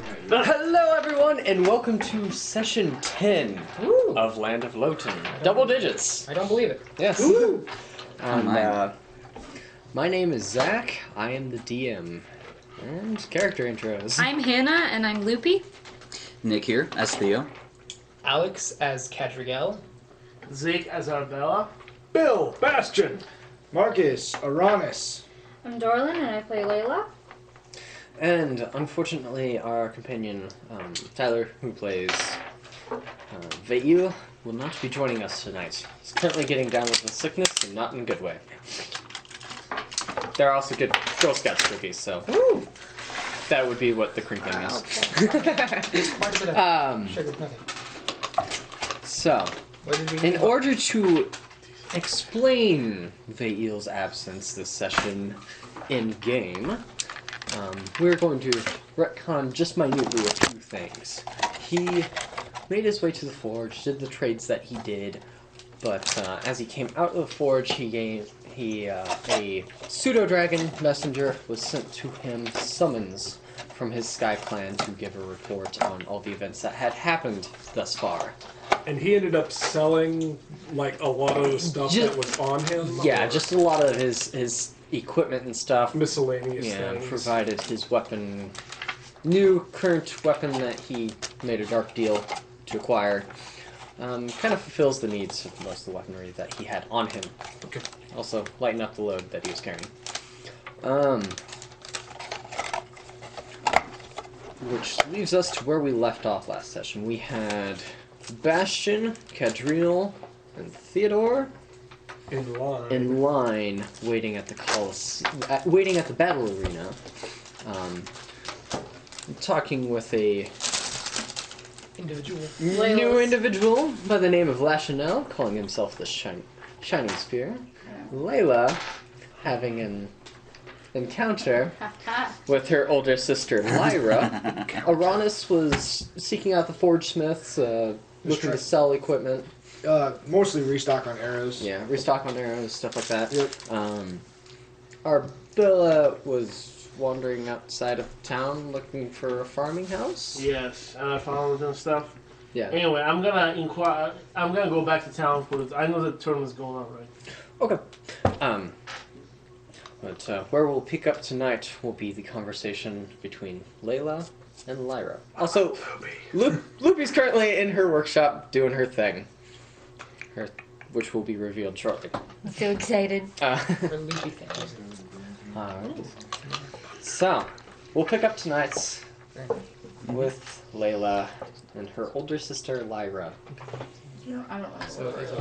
Hello everyone, and welcome to session 10 Ooh. of Land of Loten. Double digits. I don't believe it. Yes. Ooh. And my name is Zach. I am the DM. And character intros. I'm Hannah, and I'm Loopy. Nick here, as Theo. Alex as Cadriel. Zeke as Arbella. Bill, Bastion. Marcus, Aranis. I'm Dorlin, and I play Layla. And unfortunately, our companion Tyler, who plays Veil, will not be joining us tonight. He's currently getting down with a sickness, and not in a good way. There are also good Girl Scouts cookies, so that would be what the crinkling is. It's quite a bit of sugar pudding. So, What did we in do? order to explain Veil's absence this session in game, we're going to retcon just minutely a few things. He made his way to the forge, did the trades that he did, but as he came out of the forge, a pseudo-dragon messenger was sent to him summons from his sky clan to give a report on all the events that had happened thus far. And he ended up selling like a lot of the stuff that was on him. Yeah, or just a lot of his equipment and stuff. miscellaneous Yeah, things. provided his weapon, new current weapon that he made a dark deal to acquire. Kind of fulfills the needs of most of the weaponry that he had on him. Okay. Also, lighten up the load that he was carrying. Which leaves us to where we left off last session. We had Bastion, Cadriel, and Theodore in line, waiting at the waiting at the battle arena, talking with a Individual. new individual by the name of Lachanel, calling himself the Shining Spear. Layla having an encounter with her older sister Lyra. Aranis was seeking out the forge smiths, looking to sell equipment. Mostly restock on arrows. Yeah, restock on arrows, stuff like that. Yep. Arbella was wandering outside of town looking for a farming house. Yes, and I found and stuff. Yeah. Anyway, I'm gonna inquire. I'm gonna go back to town for this. I know the tournament's going on, right? Okay. But where we'll pick up tonight will be the conversation between Layla and Lyra. Also, Loopy's currently in her workshop doing her thing. Which will be revealed shortly. I'm so excited. For loopy things. Alright. So, we'll pick up tonight with Layla and her older sister Lyra. I don't know. So is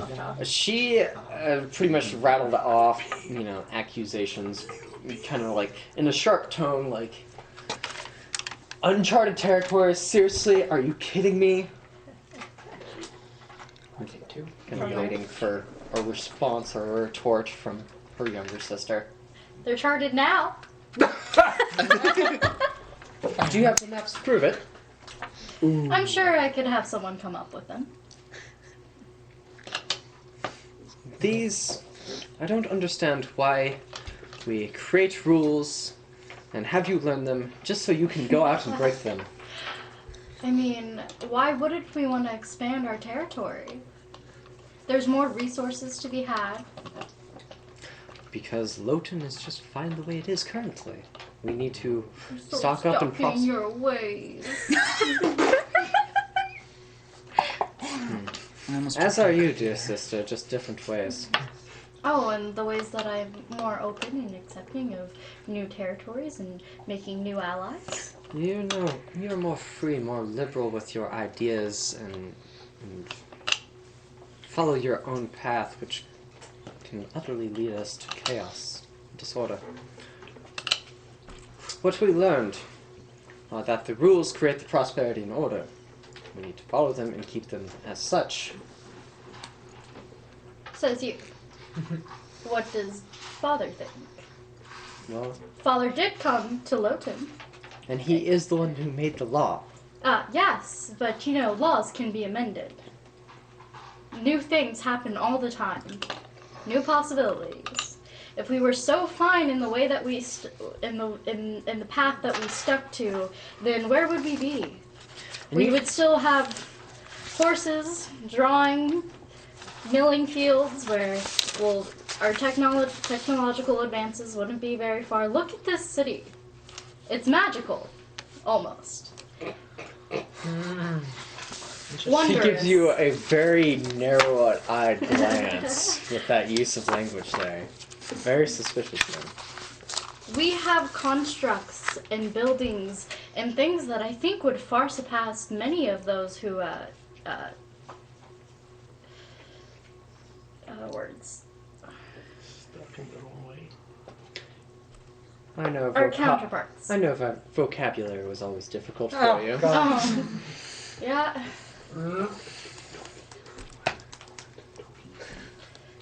it She pretty much rattled off, accusations, kind of like in a sharp tone, like, uncharted territory. Seriously, are you kidding me? take two? Kind of waiting for a response or a retort from her younger sister. They're charted now. Do you have the maps to prove it? I'm sure I could have someone come up with them. I don't understand why we create rules and have you learn them just so you can go out and break them. I mean, why wouldn't we want to expand our territory? There's more resources to be had. Because Loten is just fine the way it is currently. We need to You're so stock up and stuck in prosper. your ways. As are you, dear sister, just different ways. Oh, and the ways that I'm more open and accepting of new territories and making new allies. You're more free, more liberal with your ideas and follow your own path, which can utterly lead us to chaos, disorder. What we learned are that the rules create the prosperity and order. We need to follow them and keep them as such. Says you. What does Father think? Well, Father did come to Loten. and he is the one who made the law. Yes, but laws can be amended. New things happen all the time. New possibilities. if we were so fine in the way that we in the path that we stuck to, then where would we be? We would still have horses drawing, milling fields where, well, our technological advances wouldn't be very far. Look at this city. It's magical, almost. Wondrous. He gives you a very narrow-eyed glance with that use of language there. Very suspicious, man. We have constructs and buildings and things that I think would far surpass many of those who, words. Stuck in the wrong way. I know. Our counterparts. I know vocabulary was always difficult for you. Yeah.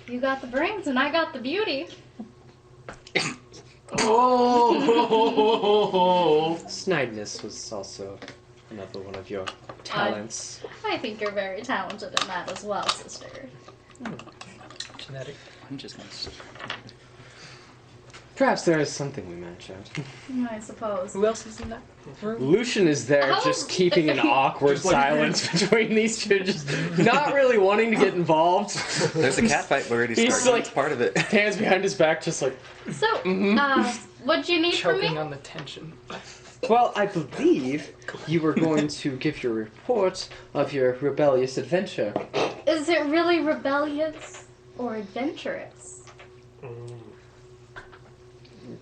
You got the brains and I got the beauty. Oh! Snideness was also another one of your talents. I think you're very talented in that as well, sister. Genetic. I'm just nice. Perhaps there is something we match out. I suppose. Who else is in that room? Lucian is there How- just keeping an awkward silence between these two, just not really wanting to get involved. There's a cat fight already He's started. like- It's part of it. Hands behind his back, just like, So, what'd you need from Choking me? on the tension. well, I believe you were going to give your report of your rebellious adventure. Is it really rebellious or adventurous?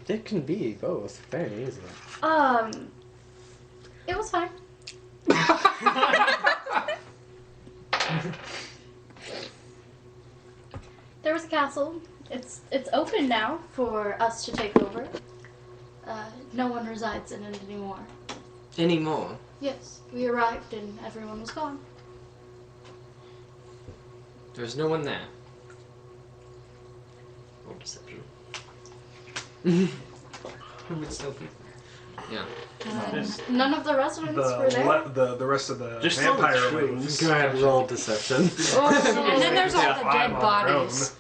It can be both, very easily. It was fine. There was a castle. It's open now for us to take over. No one resides in it anymore. Anymore? Yes, we arrived and everyone was gone. There's no one there. Roll deception. Who would still be? Yeah. None of the residents were there. The rest of the Just tell the vampire truth. wings. Go ahead, roll deception. And then there's all the dead bodies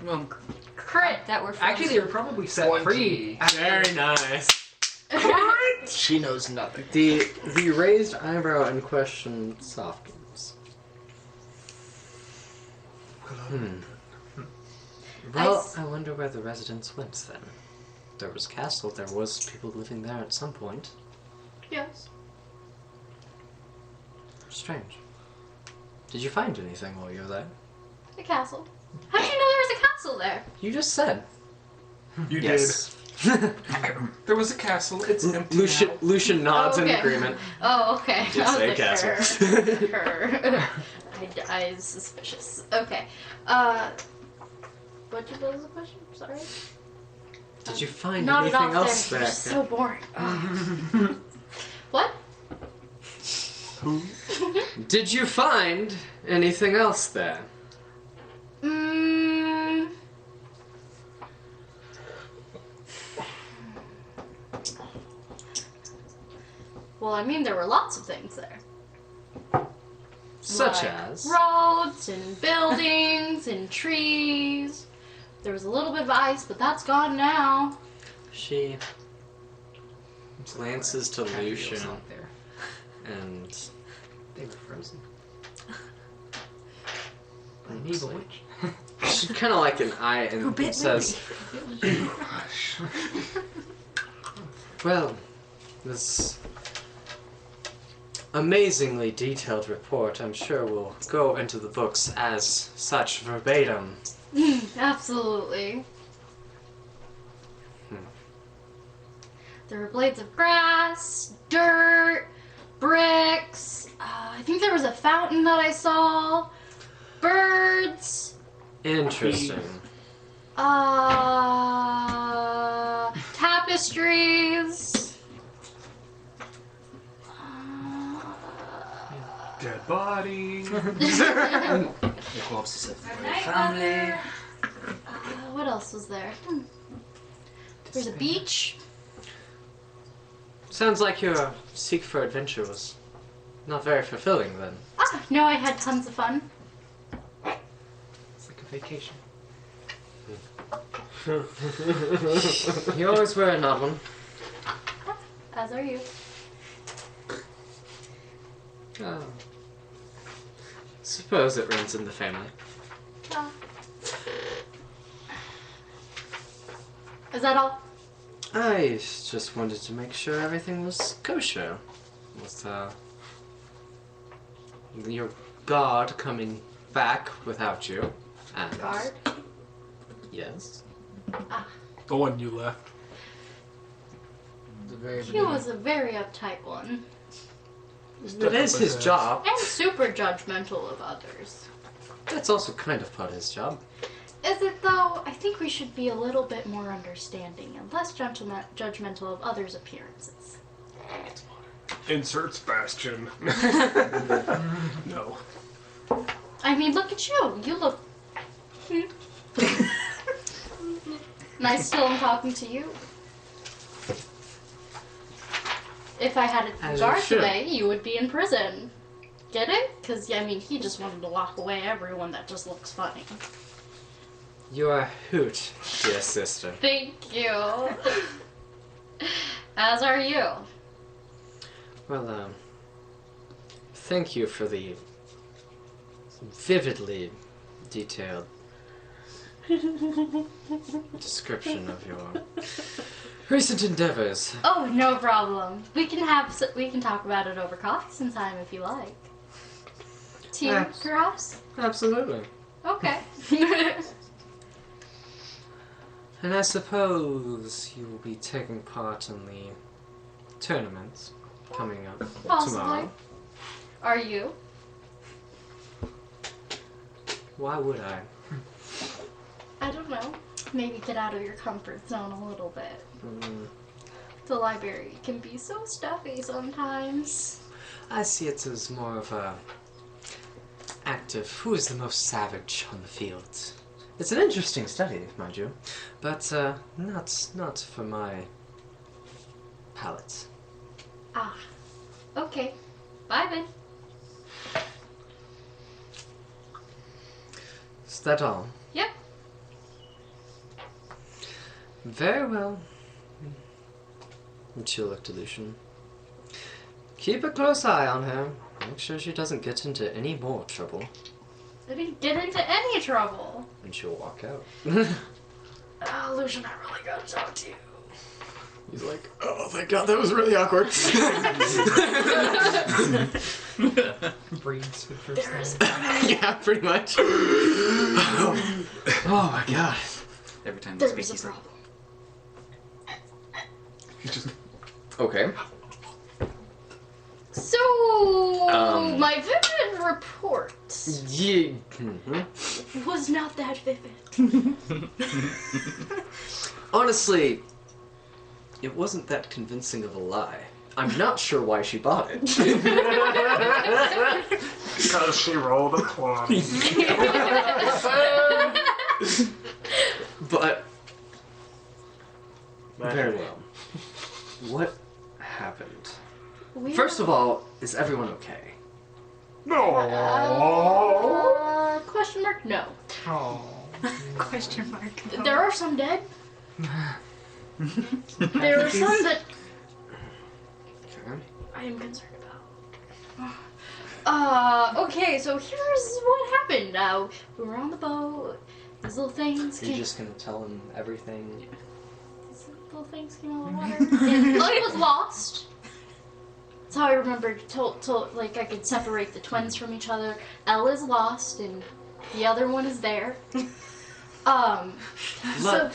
Well, crit that were frozen. actually, they were probably set 20. free. Very nice. She knows nothing. The raised eyebrow in question softens. Well, I wonder where the residents went then. There was a castle, there was people living there at some point. Yes. Strange. Did you find anything while you were there? A castle. How did you know there was a castle there? You just said. You Yes. There was a castle. It's empty now. Lucian nods Oh, okay. in agreement. Oh, okay. Just I say was castle. Her. I was suspicious. Okay. What was the question? Sorry. Did you find Not at anything all. else They're there? just so boring. What? Did you find anything else there? Well, I mean, there were lots of things there. Such Like as? roads and buildings and trees. There was a little bit of ice, but that's gone now. She glances to Lucian Out there. and They were frozen. and An evil witch. she kind of like an eye and says, "Well, this amazingly detailed report, I'm sure, will go into the books as such verbatim." Absolutely. There were blades of grass, dirt, bricks. I think there was a fountain that I saw. Birds. Interesting. Tapestries. Dead body. The corpses of the family. What else was there? There's a beach. Sounds like your seek for adventure was not very fulfilling then. No, I had tons of fun. It's like a vacation. You always wear an odd one. As are you. Oh. Suppose it runs in the family. Ah. Is that all? I just wanted to make sure everything was kosher. With, your guard coming back without you. And Guard? yes. The one you left. The very He beginning. was a very uptight one. It is his job. And super judgmental of others. That's also kind of part of his job. Is it though? I think we should be a little bit more understanding and less judgmental of others' appearances. Insert Sebastian. No. I mean, look at you. You look. And I still am talking to you. If I had As a you guard should. today, you would be in prison. Get it? Because, I mean, he just wanted to lock away everyone that just looks funny. You are a hoot, dear sister. Thank you. As are you. Well, thank you for the vividly detailed description of your recent endeavors. Oh, no problem. We can talk about it over coffee sometime if you like. Tea, Abs- perhaps? Absolutely. Okay. And I suppose you will be taking part in the tournaments coming up Possibly. tomorrow. Are you? Why would I? I don't know. Maybe get out of your comfort zone a little bit. Mm, The library can be so stuffy sometimes. I see it as more of a act of who is the most savage on the field. It's an interesting study, mind you, but not for my palate. Ah. Okay. Bye then. Is that all? Yep. Very well. And she'll look to Lucian. Keep a close eye on her. Make sure she doesn't get into any more trouble. I didn't get into any trouble. And she'll walk out. Oh, Lucian, I really gotta talk to you. He's like, oh, thank God, that was really awkward. Breeds the first There is thing. Yeah, pretty much. Oh my God. Every time you There speak, is a he's like, problem. Okay. So, my vivid report Yeah. was not that vivid. Honestly, it wasn't that convincing of a lie. I'm not sure why she bought it. Because she rolled a 20. But very well. What happened? First of all, is everyone okay? No. Question mark? No. Oh. Question mark. There are some dead. There are some that Okay. I am concerned about. Okay, so here's what happened. We were on the boat. These little things You're came. just gonna tell him everything? These little things came out of the water. And I was lost. That's how I remembered. Like I could separate the twins from each other. Elle is lost, and the other one is there. So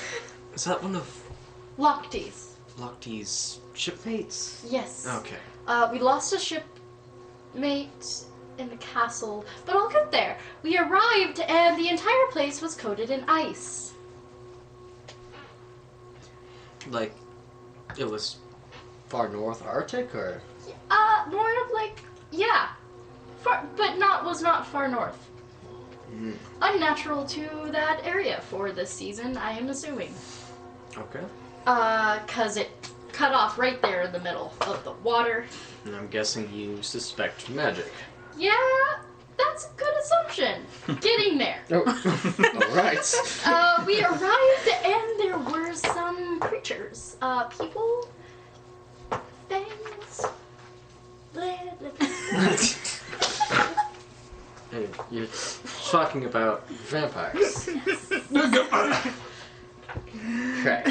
Is that one of Lochtys. Lochtys shipmates? Yes. Okay. We lost a shipmate in the castle, but I'll get there. We arrived, and the entire place was coated in ice. Like, it was far north Arctic, or? More of like, yeah, but was not far north. Mm. Unnatural to that area for this season, I am assuming. Okay. 'Cause it cut off right there in the middle of the water. And I'm guessing you suspect magic. Yeah, that that's a good assumption. Getting there. Oh, all right. We arrived and there were some creatures. People, things. Blah, blah, blah. Hey, you're talking about vampires. Okay.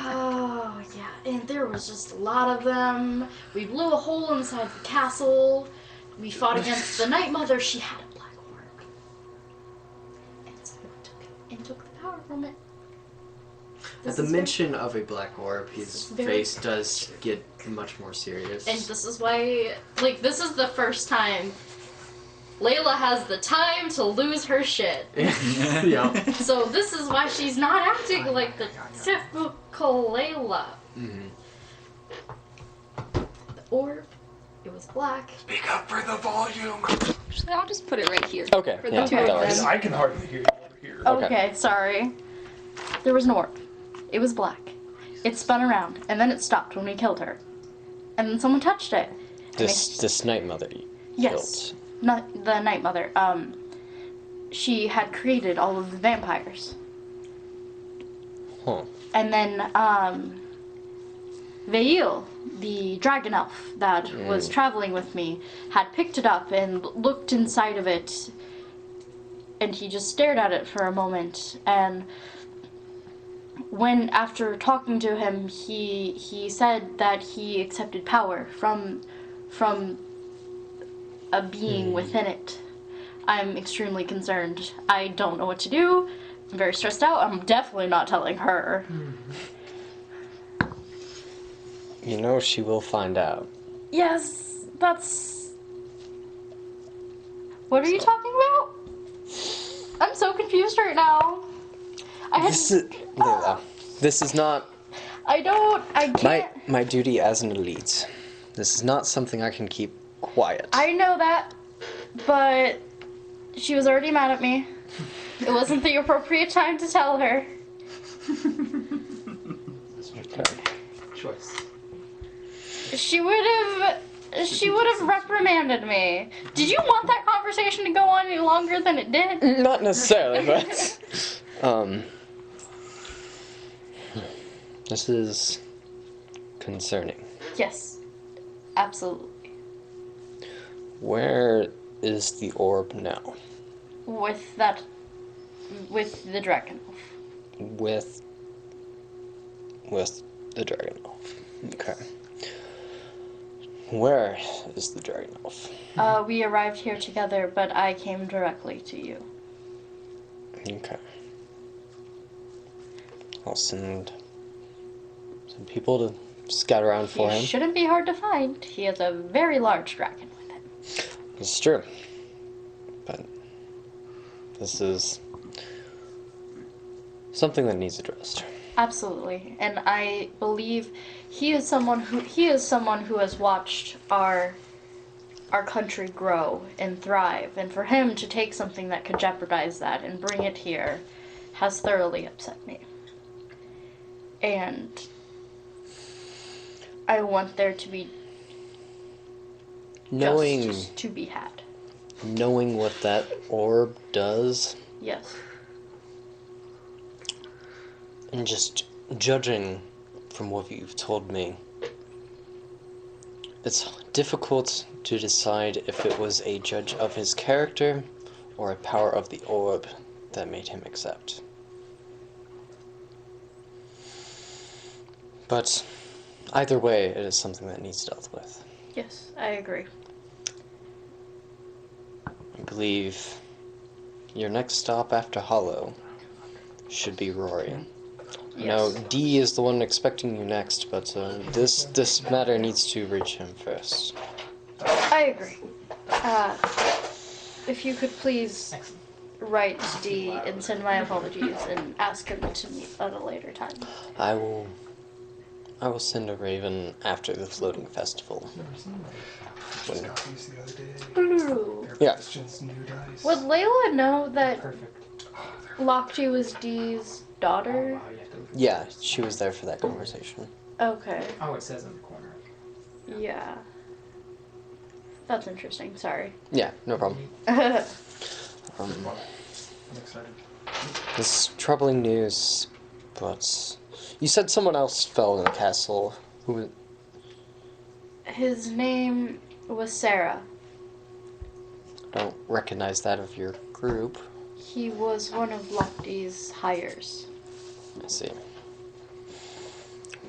Oh, yeah, and there was just a lot of them. We blew a hole inside the castle. We fought against the Night Mother. She had a black orb. And someone took the power from it. At This the is mention of a black orb, his This is very- face does get much more serious. And this is why, like, this is the first time Layla has the time to lose her shit. Yeah. So this is why she's not acting like the typical Layla. Mm-hmm. The orb, it was black. Speak up for the volume. Actually, I'll just put it right here. Okay. For the Yeah, two that of works. them. I can hardly hear you over here. Okay. Okay, sorry. There was an orb. It was black. It spun around, and then it stopped when we killed her. And then someone touched it. This Night Mother Yes. killed. Not the Night Mother. She had created all of the vampires. Huh. And then, Veil, the dragon elf that was traveling with me, had picked it up and looked inside of it. And he just stared at it for a moment. And when, after talking to him, he said that he accepted power from a being within it. I'm extremely concerned. I don't know what to do. I'm very stressed out. I'm definitely not telling her. You know she will find out. Yes, that's... What are you talking about? I'm so confused right now. I had... This is Layla. This is not I can't... my duty as an elite. This is not something I can keep quiet. I know that, but she was already mad at me. It wasn't the appropriate time to tell her. Choice. She would have reprimanded me. Did you want that conversation to go on any longer than it did? Not necessarily, but this is concerning. Yes, absolutely. Where is the orb now? With the dragon elf. With the dragon elf. Okay. Where is the dragon elf? We arrived here together, but I came directly to you. Okay. I'll send some people to scout around for He him. shouldn't be hard to find. He has a very large dragon with him. It's true. But this is something that needs addressed. Absolutely, and I believe he is someone who has watched our country grow and thrive, and for him to take something that could jeopardize that and bring it here has thoroughly upset me. And I want there to be justice to be had. Knowing what that orb does, Yes. and just judging from what you've told me, it's difficult to decide if it was a judge of his character or a power of the orb that made him accept. But either way, it is something that needs dealt with. Yes, I agree. I believe your next stop after Hollow should be Rory. Yes. Now, D is the one expecting you next, but this matter needs to reach him first. I agree. If you could please write to D and send my apologies and ask him to meet at a later time. I will send a raven after the floating festival. When- Dice the other day. Blue. They're Yeah. Christian's new dice. Would Layla know that Perfect. Lockji was Dee's daughter? Wow, you have to. Yeah, she was there for that conversation. Okay. Oh, it says in the corner. Yeah. That's interesting. Sorry. Yeah, no problem. I'm excited. This is troubling news, but you said someone else fell in the castle. Who? His name was Sarah. I don't recognize that of your group. He was one of Lofty's hires. I see.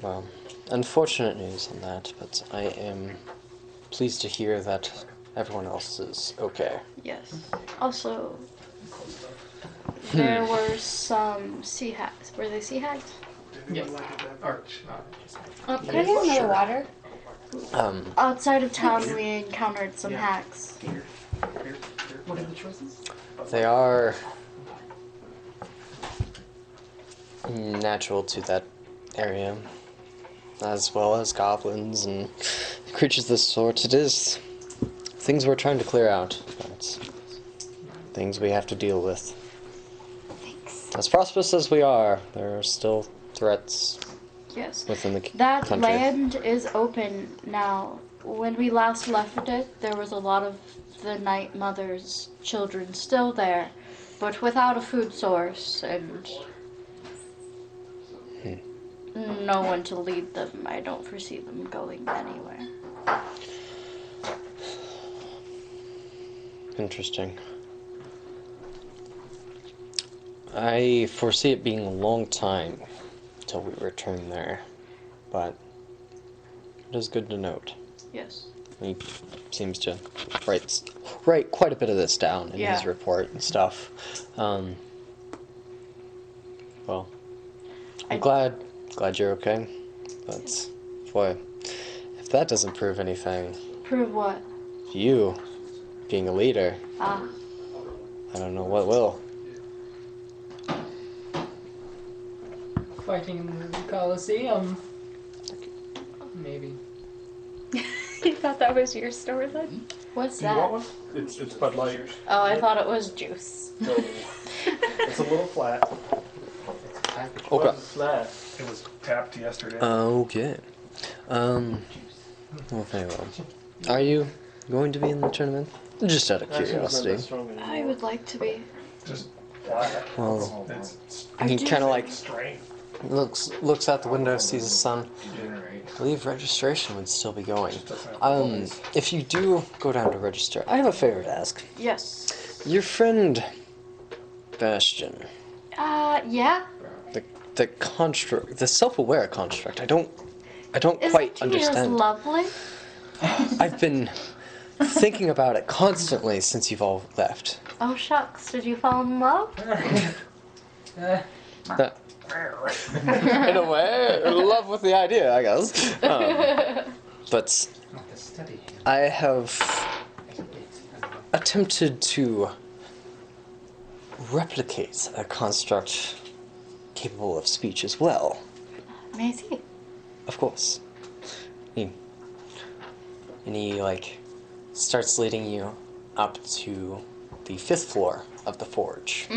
Well, unfortunate news on that, but I am pleased to hear that everyone else is okay. Yes. Also, there were some sea hags. Were they sea hags? Yes. Arch. Can I get another water? Outside of town, we encountered some hags. What are the choices? They are natural to that area, as well as goblins and creatures of this sort. It is things we're trying to clear out, but things we have to deal with. Thanks. As prosperous as we are, there are still threats Yes. within the That country. land is open now. When we last left it, there was a lot of the Night Mother's children still there, but without a food source and no one to lead them. I don't foresee them going anywhere. Interesting. I foresee it being a long time till we return there, but it is good to note. Yes. He seems to write quite a bit of this down in his Yeah. report and stuff. Well, I'm glad you're okay, but boy, if that doesn't prove anything, Prove what? you being a leader, Ah. I don't know what will. Fighting in the Coliseum. Maybe. You thought that was your store then? What's Do you want that? one? It's Bud Light. Oh, I thought it was juice. It's a little flat. Okay. Flat. It was tapped yesterday. Okay. Well, very well. Are you going to be in the tournament? Just out of curiosity. I would like to be. Just flat. Well, It's he kind of like strength. looks out the window, sees his son. I believe registration would still be going. If you do go down to register, I have a favor to ask. Yes. Your friend Bastion, Yeah? the construct, the self-aware construct. I don't Isn't quite he understand. just lovely? I've been thinking about it constantly since you've all left. Oh, shucks. Did you fall in love? That- in a way, in love with the idea, I guess. But I have attempted to replicate a construct capable of speech as well. May I see? Of course. And he like starts leading you up to the 5th floor of the forge.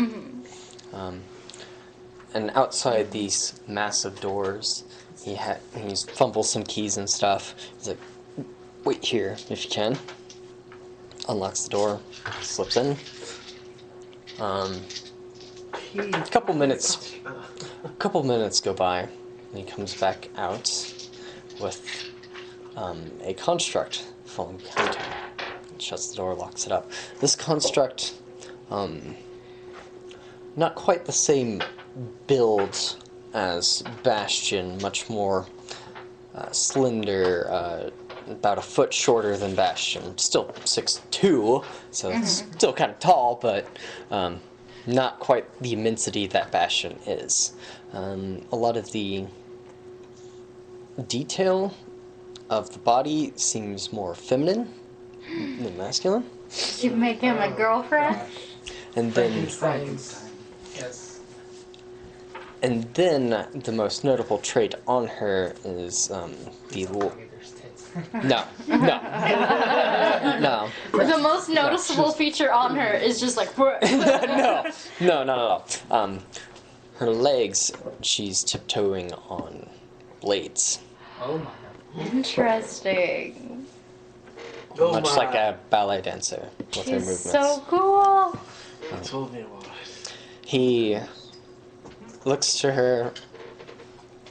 And outside these massive doors, he's fumbles some keys and stuff. He's like, "Wait here if you can." Unlocks the door, slips in. A couple minutes go by, and he comes back out with a construct falling behind him. Shuts the door, locks it up. This construct, not quite the same build as Bastion, much more slender, about a foot shorter than Bastion. Still 6'2", so it's still kind of tall, but not quite the immensity that Bastion is. A lot of the detail of the body seems more feminine than masculine. You make him a girlfriend? And then Yes. And then the most notable trait on her is no. The most noticeable feature on her is just like... No, not at all. Her legs, she's tiptoeing on blades. Oh my. Interesting. Oh much my. like a ballet dancer with her She's movements. so cool. You told me about it. He looks to her,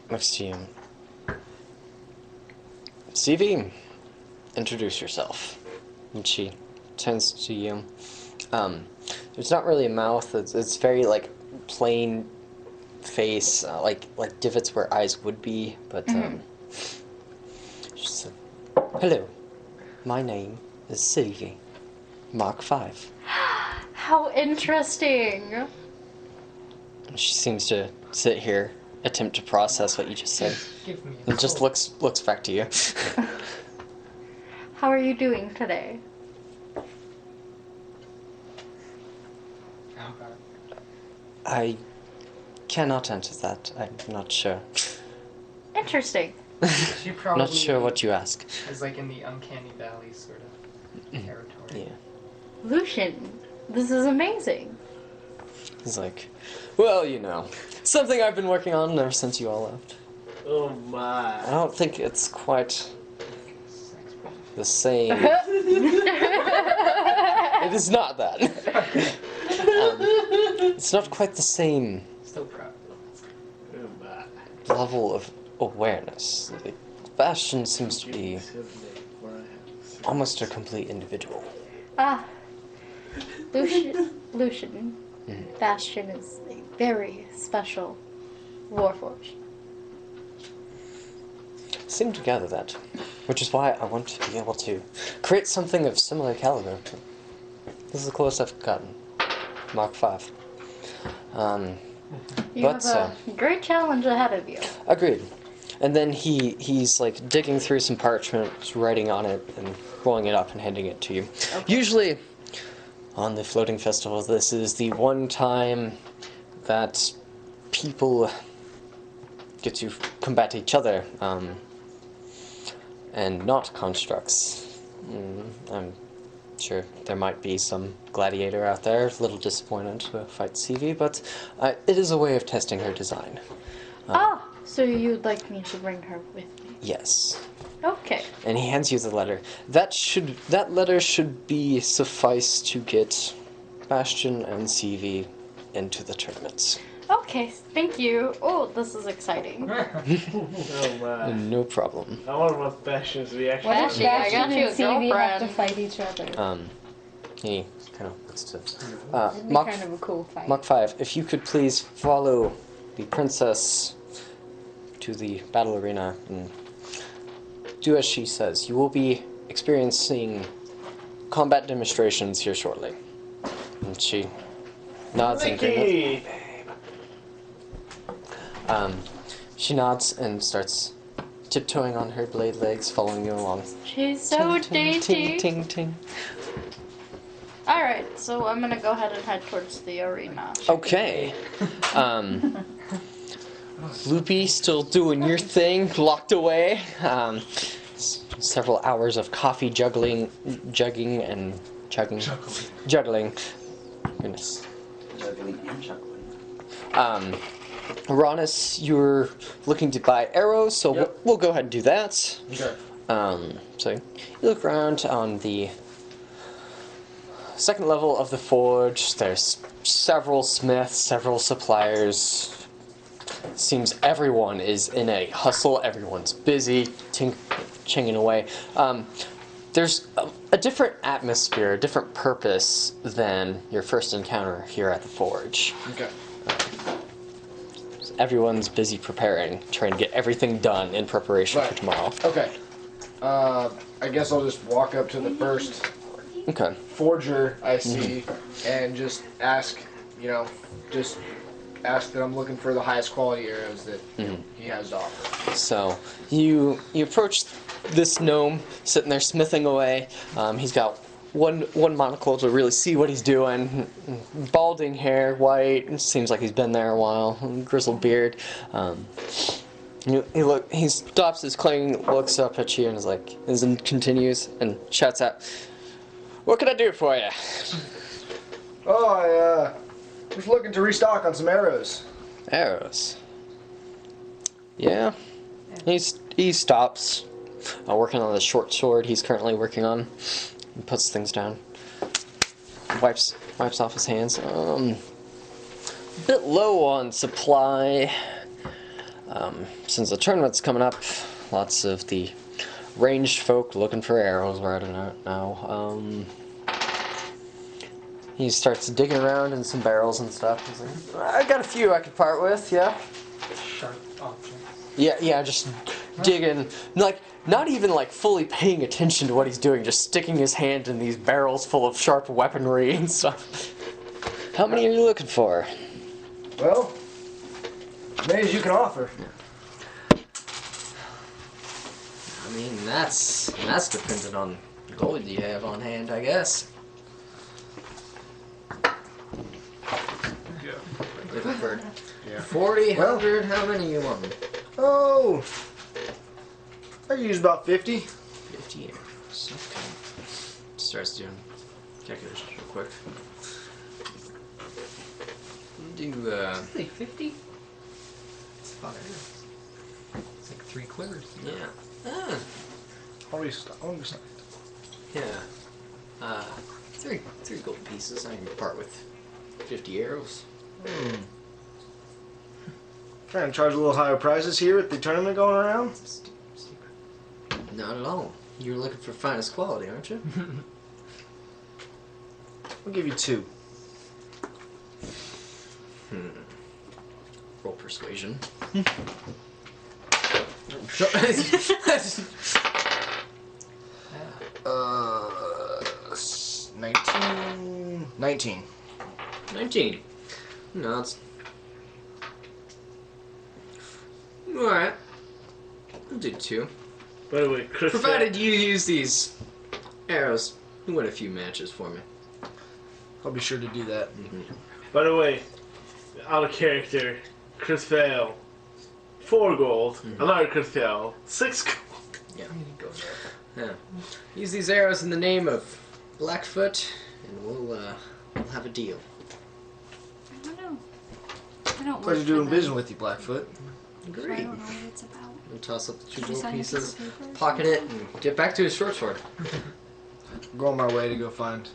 looks to you. CV, introduce yourself. And she turns to you. There's not really a mouth. It's very like plain face, like divots where eyes would be. But she said, "Hello, my name is Sylvie, Mark 5." How interesting. She seems to sit here, attempt to process what you just said, Give me a and just call. looks back to you. How are you doing today? Oh, God. I cannot answer that. I'm not sure. Interesting. She probably Not sure what you ask. is like in the uncanny valley sort of territory. Yeah. Lucian, this is amazing. He's like, well, you know, something I've been working on ever since you all left. Oh I my. don't think it's quite Sex positive. the same. It is not that. It's not quite the same Still proud. Oh my. level of awareness. Like, Bastion seems to be almost a complete individual. Ah, Lucian, Bastion is a very special warforged. Seem to gather that, which is why I want to be able to create something of similar caliber. This is the closest I've gotten. Mark 5. You But, have a great challenge ahead of you. Agreed. And then he's like digging through some parchment, writing on it, and rolling it up and handing it to you. Usually, on the floating festival, this is the one time that people get to combat each other, and not constructs. I'm sure there might be some gladiator out there, a little disappointed to fight CV, but it is a way of testing her design. So you'd like me to bring her with me? Yes. Okay. And he hands you the letter. That letter should be suffice to get Bastion and CV into the tournaments. Okay, thank you. Oh, this is exciting. Oh my. No problem. I wonder what Bastion's reaction What is. if I got Bastion you a and CV have to girlfriend. fight each other? He kind of looks to It'd be Mach, kind of a cool fight. Mach 5. If you could please follow the princess to the battle arena and do as she says. You will be experiencing combat demonstrations here shortly. And she nods in agreement. Mickey! She nods and starts tiptoeing on her blade legs, following you along. She's so ting, ting, dainty. ting, ting. Alright, so I'm gonna go ahead and head towards the arena. Okay. Loopy, still doing your thing, locked away. Several hours of coffee juggling. Goodness. Juggling and chuckling. Ronis, you're looking to buy arrows, so Yep. we'll go ahead and do that. Okay. So you look around on the second level of the forge. There's several smiths, several suppliers. Seems everyone is in a hustle. Everyone's busy, chinging away. There's a different atmosphere, a different purpose than your first encounter here at the forge. Okay. Everyone's busy preparing, trying to get everything done in preparation for Right. tomorrow. Okay. I guess I'll just walk up to the first Okay. forger I see and just ask, just ask that I'm looking for the highest quality arrows that he has to offer. So you approach this gnome sitting there smithing away. He's got one monocle to really see what he's doing. Balding hair, white. Seems like he's been there a while. Grizzled beard. He stops his clang, looks up at you, and is like, and continues and shouts out, "What can I do for you?" Oh, I was looking to restock on some arrows. Arrows. Yeah. He stops, working on the short sword he's currently working on. He puts things down. Wipes off his hands. Bit low on supply. Since the tournament's coming up, lots of the ranged folk looking for arrows right now. He starts digging around in some barrels and stuff. He's like, I got a few I could part with, yeah. Sharp objects. Yeah, just digging, like, not even like fully paying attention to what he's doing, just sticking his hand in these barrels full of sharp weaponry and stuff. How many are you looking for? Well, as many as you can offer. I mean, that's dependent on the gold you have on hand, I guess. Yeah. Looking for Yeah. 40, 100, how many you want? Oh, I use about 50. 50 arrows. Okay. Starts doing calculations real quick. Do, Say 50? It's 5 arrows. It's like 3 quivers. yeah. Always Yeah. Three gold pieces. I can part with 50 arrows. Trying to charge a little higher prices here with the tournament going around. Not at all. You're looking for finest quality, aren't you? I'll give you 2. Roll persuasion. 19. 19. No, it's... Alright. I'll do 2. By the way, Chris. Provided you use these arrows, you win a few matches for me. I'll be sure to do that. By the way, out of character, Chris Vale, 4 gold. Another Chris Vale, 6 gold. Yeah. Use these arrows in the name of Blackfoot, and we'll have a deal. I don't know. I don't Pleasure work doing for business them, with you, Blackfoot. so I Great. don't know what it's about. We'll toss up the 2 Should we gold sign a piece of pieces, paper or pocket it, and get back to his short sword. Go on my way to go find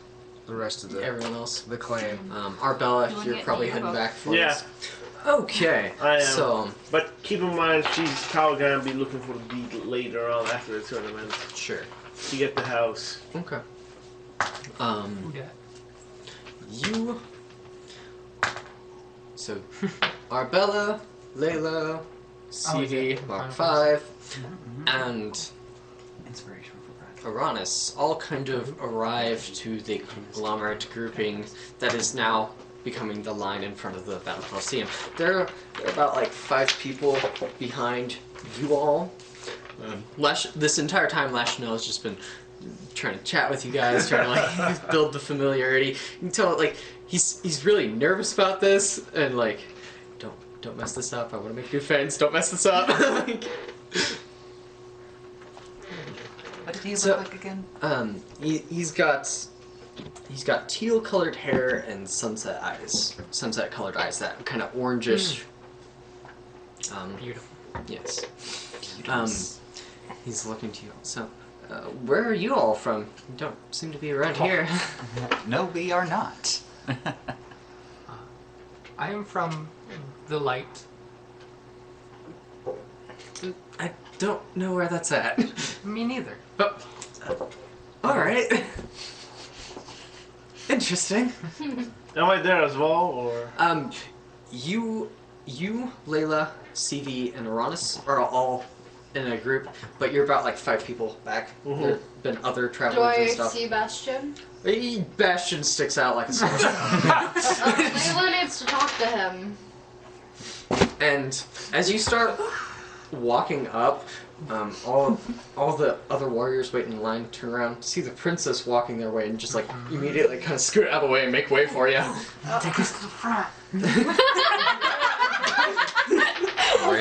the rest of the Everyone else. clan. Arbella, You wanna you're get probably me a heading book? back for Yeah. this. Okay. I am. So, But keep in mind, she's probably gonna be looking for the deed later on after the tournament sure. to get the house. Okay. Who dat? You. So, Arbella, Layla, CV, Mark 5, and Inspiration for breath. Uranus all kind of arrive to the conglomerate grouping that is now becoming the line in front of the Battle Coliseum. There are about like 5 people behind you all. This entire time, Lashno has just been trying to chat with you guys, trying to like build the familiarity. You can tell like he's really nervous about this, and like don't mess this up. I want to make good friends. Don't mess this up. Like, What did he So- look like again? he's got teal colored hair and sunset colored eyes, that kind of orangish. Beautiful. Yes. He's looking to you. So, where are you all from? You don't seem to be around here. No, we are not. I am from the light. I don't know where that's at. Me neither. Oh. All right. Interesting. Am I there as well, or? You, Layla, CV, and Uranus are all in a group, but you're about like 5 people back. There've been other Do travelers and I stuff. see Bastion? Bastion sticks out like a sore thumb. Layla needs to talk to him. And as you start walking up, all the other warriors waiting in line turn around, see the princess walking their way, and just like immediately kind of scoot out of the way and make way for you. Take us to the front. Was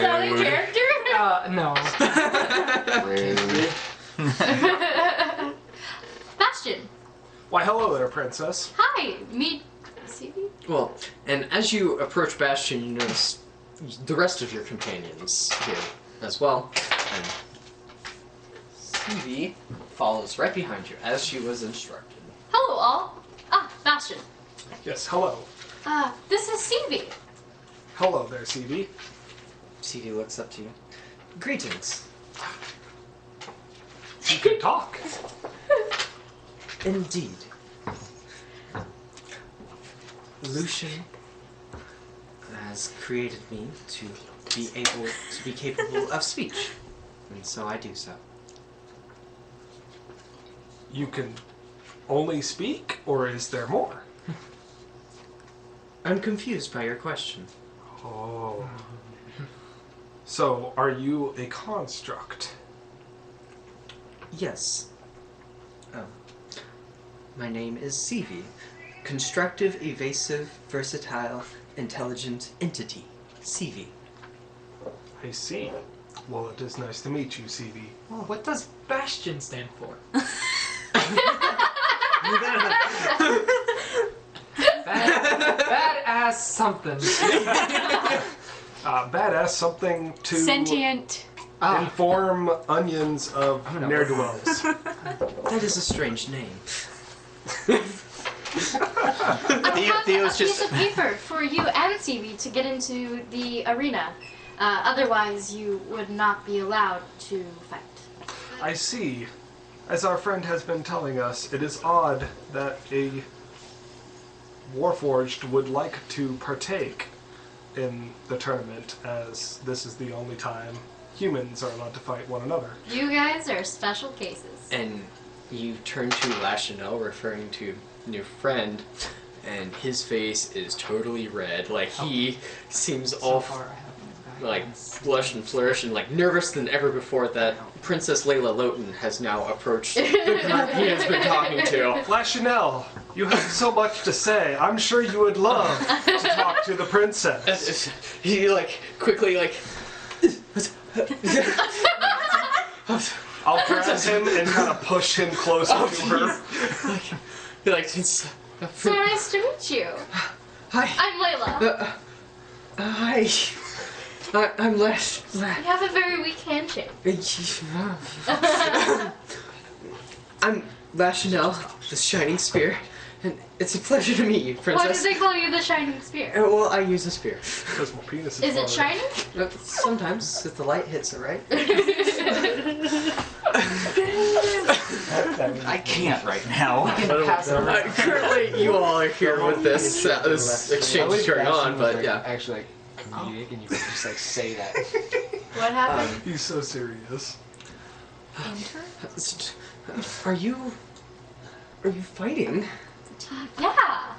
that a character? No. Bastion. Why, hello there, princess. Hi. Meet CV? Well, and as you approach Bastion, you notice the rest of your companions here as well. And Stevie follows right behind you as she was instructed. Hello, all. Bastion. Yes, hello. This is Stevie. Hello there, CV. Stevie looks up to you. Greetings. You can talk. Indeed. Lucian has created me to be able to be capable of speech, and so I do so. You can only speak, or is there more? I'm confused by your question. Oh. So, are you a construct? Yes. My name is CV. Constructive, evasive, versatile, intelligent entity. CV. I see. Well, it is nice to meet you, CV. Oh, what does Bastion stand for? Badass something. Badass something to Sentient. inform onions of I'm gonna- ne'er-do-wells. That is a strange name. I Theo's a piece just- of paper for you and CV to get into the arena. Otherwise, you would not be allowed to fight. I see. As our friend has been telling us, it is odd that a Warforged would like to partake in the tournament, as this is the only time humans are allowed to fight one another. You guys are special cases. And you turn to Lachanel, referring to your friend, and his face is totally red. Like, he seems So all far, I haven't like blush and flourish and like nervous than ever before that Princess Layla Loten has now approached the group he has been talking to. Lachanel, you have so much to say. I'm sure you would love to talk to the princess. He like quickly like I'll grab him and kind of push him closer to her. like it's, So nice to meet you. hi. I'm Layla. Hi. I'm Les. You have a very weak handshake. I'm Lachanel, the Shining Spear, and it's a pleasure to meet you, Why Princess. do they call you the Shining Spear? Well, I use a spear. Because my penis Is it longer. shining? Sometimes, if the light hits it right. I can't right now. Currently, you all are here with this this exchange going on, but yeah. Actually, like, comedic, and you could just, like, say that. What happened? He's so serious. Are you fighting? Yeah.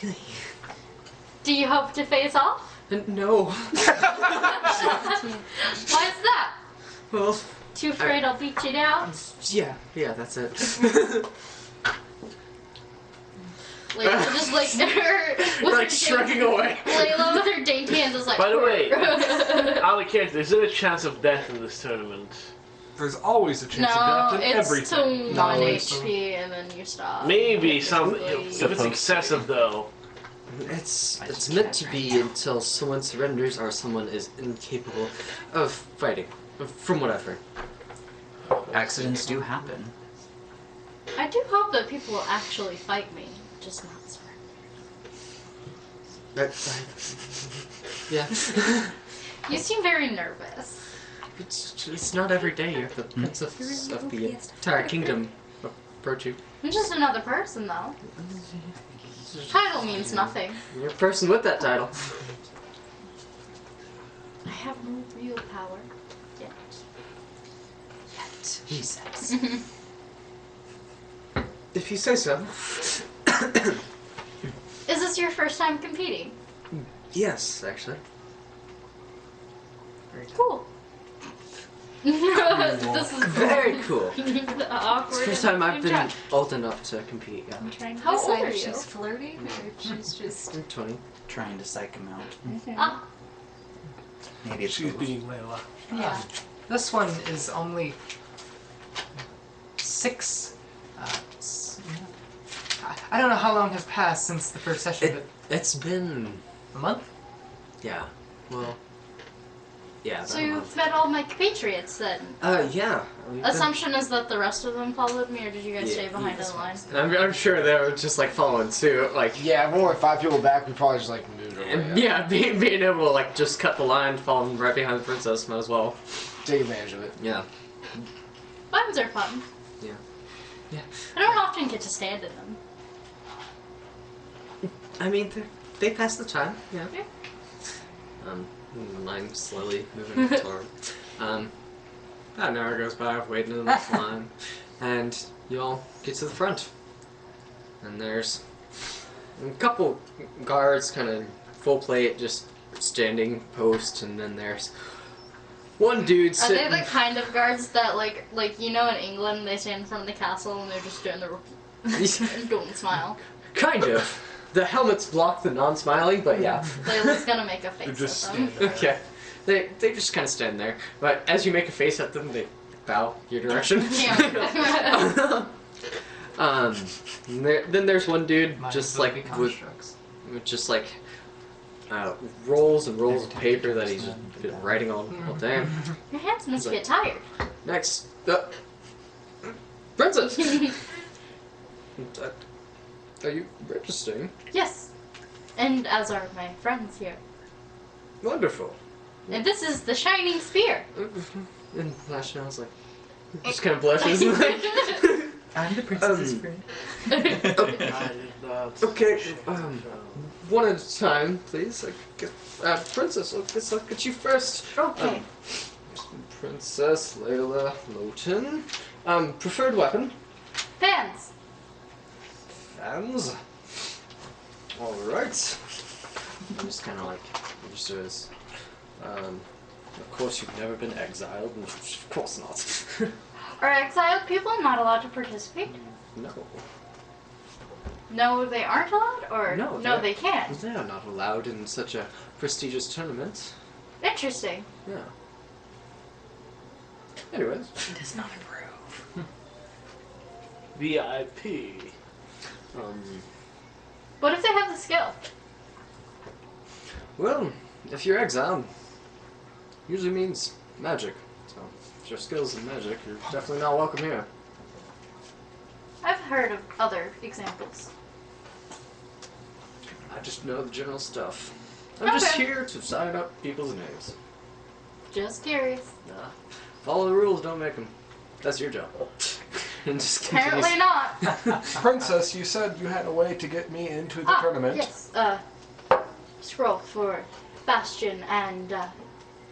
Really? Do you hope to face off? No. Why is that? Well, Too afraid I'll beat you down? yeah, that's it. Layla just like with Like her shrugging away. Layla with her dainty hands is like. By the way, out of character, is there a chance of death in this tournament? There's always a chance no, of death in it's everything. to 1 it's- HP and then you stop. Maybe some. Basically. If it's excessive, though. It's meant to be until someone surrenders or someone is incapable of fighting, from what I've heard. Accidents do happen. I do hope that people will actually fight me, just not surrender. Yeah. You seem very nervous. It's not every day you're the princess of the entire kingdom approach you. I'm just another person, though. Title means nothing. You're a person with that title. I have no real power yet. Yet, he says. If you say so. Is this your first time competing? Yes, actually. Cool. This is Very cool. the awkward. First time I've been intro. old enough to compete. Yeah. I'm trying to How old decide are if you? she's flirting or if she's just. I'm 20. Trying to psych him out. Ah, Maybe it's She's both. being Layla. Yeah. This one is only 6. I don't know how long has passed since the first session, It's been but a month? yeah. Well, Yeah. So about a you've month. met all my compatriots then. Yeah. we've been- Assumption is that the rest of them followed me, or did you guys stay behind in line? I'm sure they were just like following suit, like Yeah, we're only 5 people back. We probably just like moved over. and, yeah, being able to like just cut the line, following right behind the princess, might as well. Take advantage of it. Yeah. Lines are fun. Yeah. Yeah. I don't often get to stand in them. I mean, they pass the time. Yeah. Yeah. The line slowly moving toward. About an hour goes by, waiting in this line, and you all get to the front. And there's a couple guards, kind of full plate, just standing post, and then there's one dude Are sitting. they the kind of guards that like you know in England they stand in front of the castle and they're just doing the and don't smile. Kind of. The helmets block the non-smiling, but yeah. They're just gonna make a face They're just at them. standing there. Okay. They just kind of stand there, but as you make a face at them, they bow your direction. Yeah. Then there's one dude Mind just blowing like constructs. with just like rolls and rolls of paper that he's just been writing all day. Your hands must He's get tired. Next, princess. Are you registering? Yes. And as are my friends here. Wonderful. And this is the shining spear. And Lashna's like, just kind of blushes. And like, I'm the princess's friend. I did not. okay, one at a time, please. Princess, let's look at you first. Okay. Princess Layla Loten. Preferred weapon? Fans. Fans. Alright. I'm just kind of like, understood. Of course you've never been exiled. Of course not. Are exiled people not allowed to participate? No. No, they aren't allowed? Or No, they can. They are not allowed in such a prestigious tournament. Interesting. Yeah. Anyways. Does not improve. VIP. What if they have the skill? Well, if you're exiled, usually means magic. So, if your skills in magic, you're definitely not welcome here. I've heard of other examples. I just know the general stuff. I'm just Okay. here to sign up people's names. Just curious. Nah. Follow the rules, don't make them. That's your job. And just continues. Apparently not. Princess, you said you had a way to get me into the tournament. Yes. Scroll for Bastion and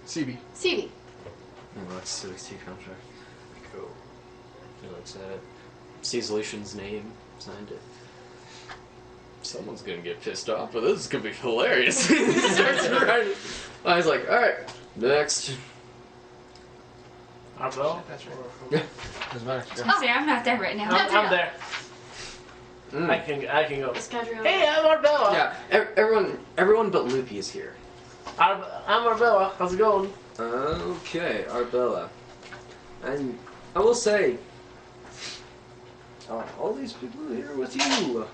CB. CV. Oh, that's the T contract. Cool. He looks at it. Sees Lucian's name, signed it. Someone's gonna get pissed off, but this is gonna be hilarious. He starts writing. I was like, alright, next. Arbel? That's right. Doesn't matter. Oh. See, I'm not there right now. I'm there. Mm. I can go. Is Gabriel? Hey, I'm Arbella. Yeah, everyone but Loopy is here. I'm Arbella. How's it going? Okay, Arbella. And I will say, all these people are here with you.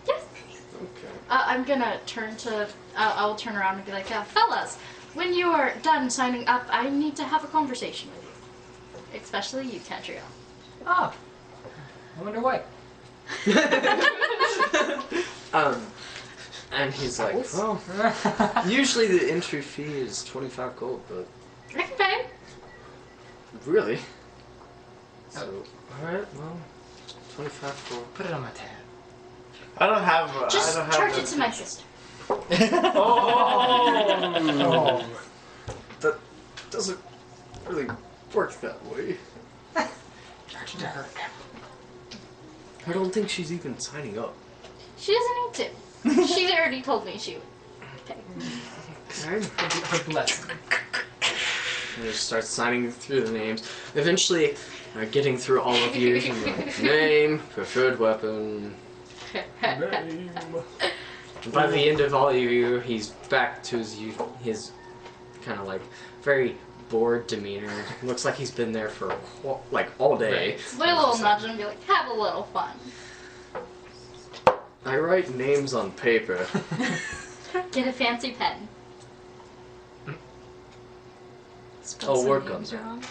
Yes. Okay. I'm gonna turn to. I will turn around and be like, fellas, when you are done signing up, I need to have a conversation with you. Especially you, Cadriel. Ah. I wonder why. And he's like, well, usually the entry fee is 25 gold, but I can pay. really? So, alright, well, 25 for... Put it on my tab. I don't have. Just I don't charge have it to my sister. Oh. That doesn't really work that way. Charge it to her. I don't think she's even signing up. She doesn't need to. She already told me she would pay. Okay. Her blessing. And he just starts signing through the names. Eventually, getting through all of you, name, preferred weapon. Name. By the end of all of you, he's back to his kind of like very bored demeanor. Looks like he's been there for like all day. We'll little nudge and be like, have a little fun. I write names on paper. Get a fancy pen. I'll some work on names that. wrong.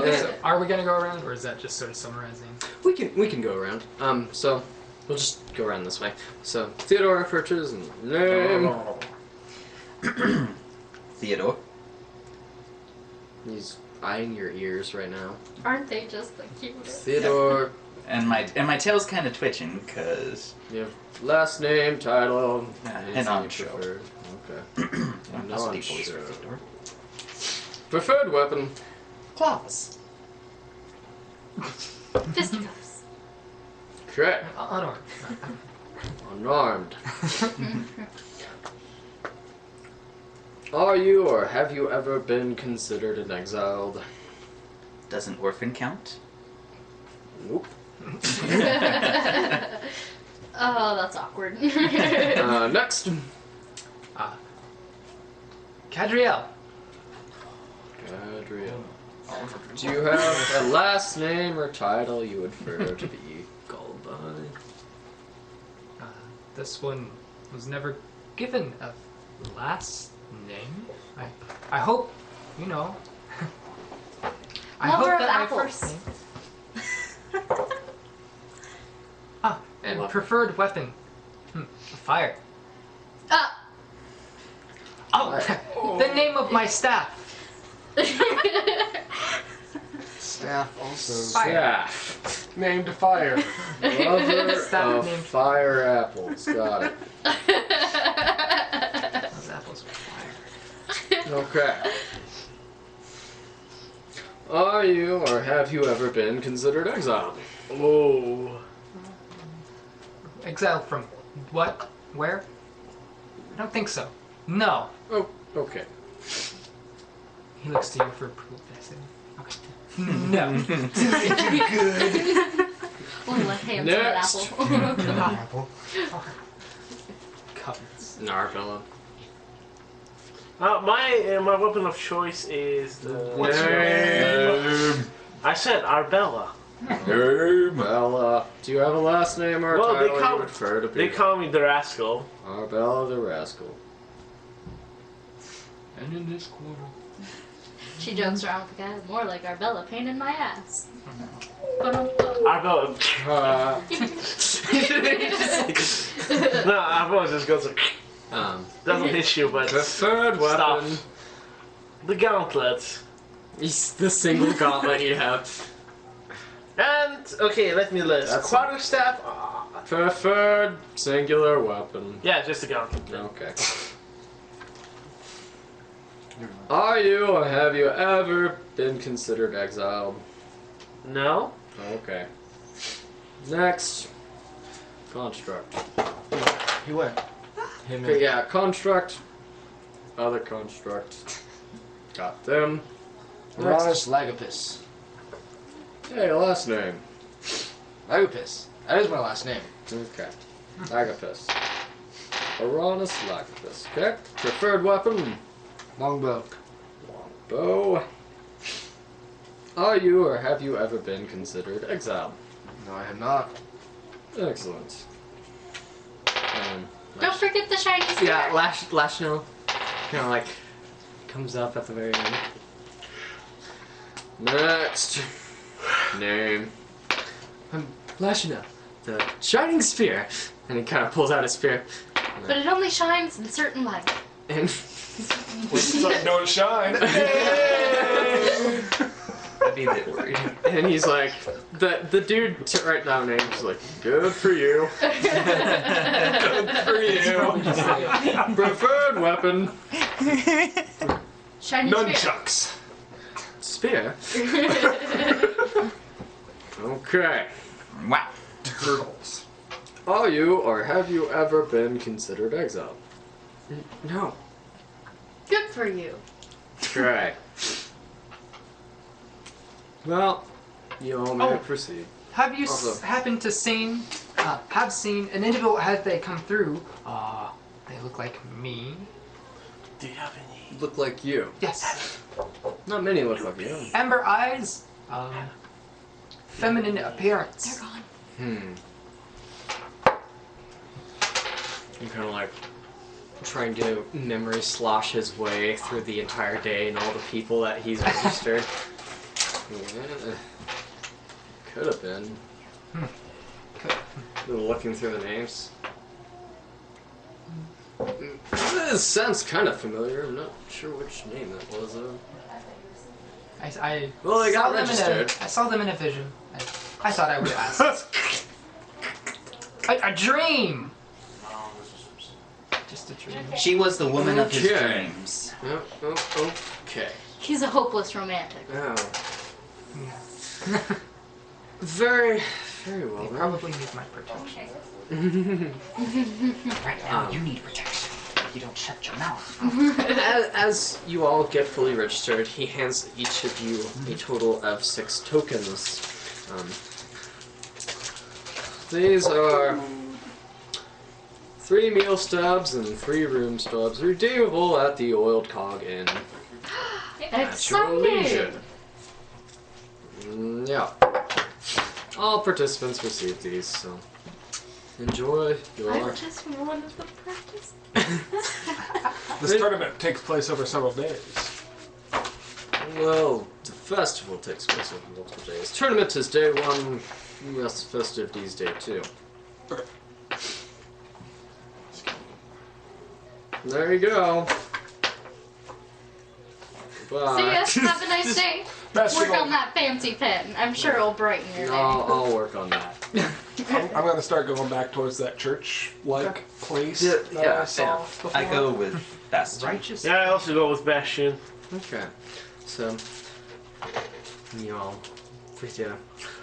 So are we gonna go around, or is that just sort of summarizing? We can go around. So we'll just go around this way. So Theodore Furches and name. Theodore. He's eyeing your ears right now. Aren't they just the cutest? Theodore. And my tail's kind of twitching because You have last name, title, and on show. preferred. Okay. That's Non deep voice for show. Theodore. Preferred weapon. Claws. Fisticuffs. Okay. Unarmed. Unarmed. Are you or have you ever been considered an exiled? Does an orphan count? Nope. Oh, that's awkward. Next. Cadriel. Gadriel. Do you have a last name or title you would prefer to be called by? This one was never given a last name. I hope, you know. I Lover hope of that my apples. first name. And Love. preferred weapon. Fire. Oh, the name of my staff. Staff also Fire. Staff. named Fire. Lover Staff of named- fire apples. Got it. Those apples are fire. Okay. Are you or have you ever been considered exiled? Oh. Exiled from what? Where? I don't think so. No. Oh, okay. He looks to you for approval. I said, okay. No. Only one hand to an Next. apple. Covenants. Narvella. My weapon of choice is the. What's your name? I said Arbella. Arbella. Do you have a last name or a Well, they title call- you would prefer to be? They call me the Rascal. Arbella the Rascal. And in this quarter. She jokes around with the guy, more like Arbella, pain in my ass. Arbella. No, Arbella just goes like, doesn't hit you, but Preferred weapon. Stop. The gauntlets. It's the single gauntlet you have. And okay, let me list. That's- Quarterstaff. Preferred singular weapon. Yeah, just a gauntlet. Okay. Are you or have you ever been considered exiled? No. Okay. Next. Construct. He went. Him Okay, yeah, construct. Other construct. Got them. Uranus Lagopus. Hey, last name. Lagopus. That is my last name. Okay. Agapus. Uranus Lagopus. Okay. Preferred weapon. Longbow. Longbow. Are you or have you ever been considered exiled? No, I have not. Excellent. Don't forget the shiny spear. Yeah, Lashno kind of like comes up at the very end. Next. Name. Lashno, the Shining Spear. And he kind of pulls out his spear. But it only shines in certain light. And Don't shine. I'd be a bit worried. and he's like, the dude right now named is like, good for you. Good for you. Preferred weapon. Shiny spear. Nunchucks. Spear. Okay. Wow. Turtles. Are you or have you ever been considered exiled? No. Good for you. Okay. Well, you all may Oh. proceed. Have you Also- happened to have seen an individual as they come through? They look like me. Do you have any? Look like you. Yes. Not many look like you. Amber eyes. Feminine appearance. They're gone. You kind of like trying to memory slosh his way through the entire day and all the people that he's registered. Yeah, could have been. Looking through the names. This sounds kind of familiar. I'm not sure which name that was. Well, they got saw them registered. I saw them in a vision. I thought I would ask. A dream! Just a dream. She was the woman of his Okay. dreams. Okay. He's a hopeless romantic. Oh. Very, very well. They then. probably need my protection. Right now, you need protection. You don't shut your mouth. As you all get fully registered, he hands each of you a total of 6 tokens. These are 3 meal stubs and 3 room stubs, redeemable at the Oiled Cog Inn. At your leisure. Yeah. All participants receive these, so enjoy I your... just wanted the practice. This tournament takes place over several days. Well, the festival takes place over multiple days. Tournament is day 1, rest festivities day 2. Okay. There you go. Bye. See ya. Have a nice day. Work on that fancy pen. I'm sure it'll brighten your day. I'll work on that. I'm going to start going back towards that church-like place Yeah, that yeah, I saw before. I go with Bastion. Righteous. Yeah, I also go with Bastion. Okay. So, you all free to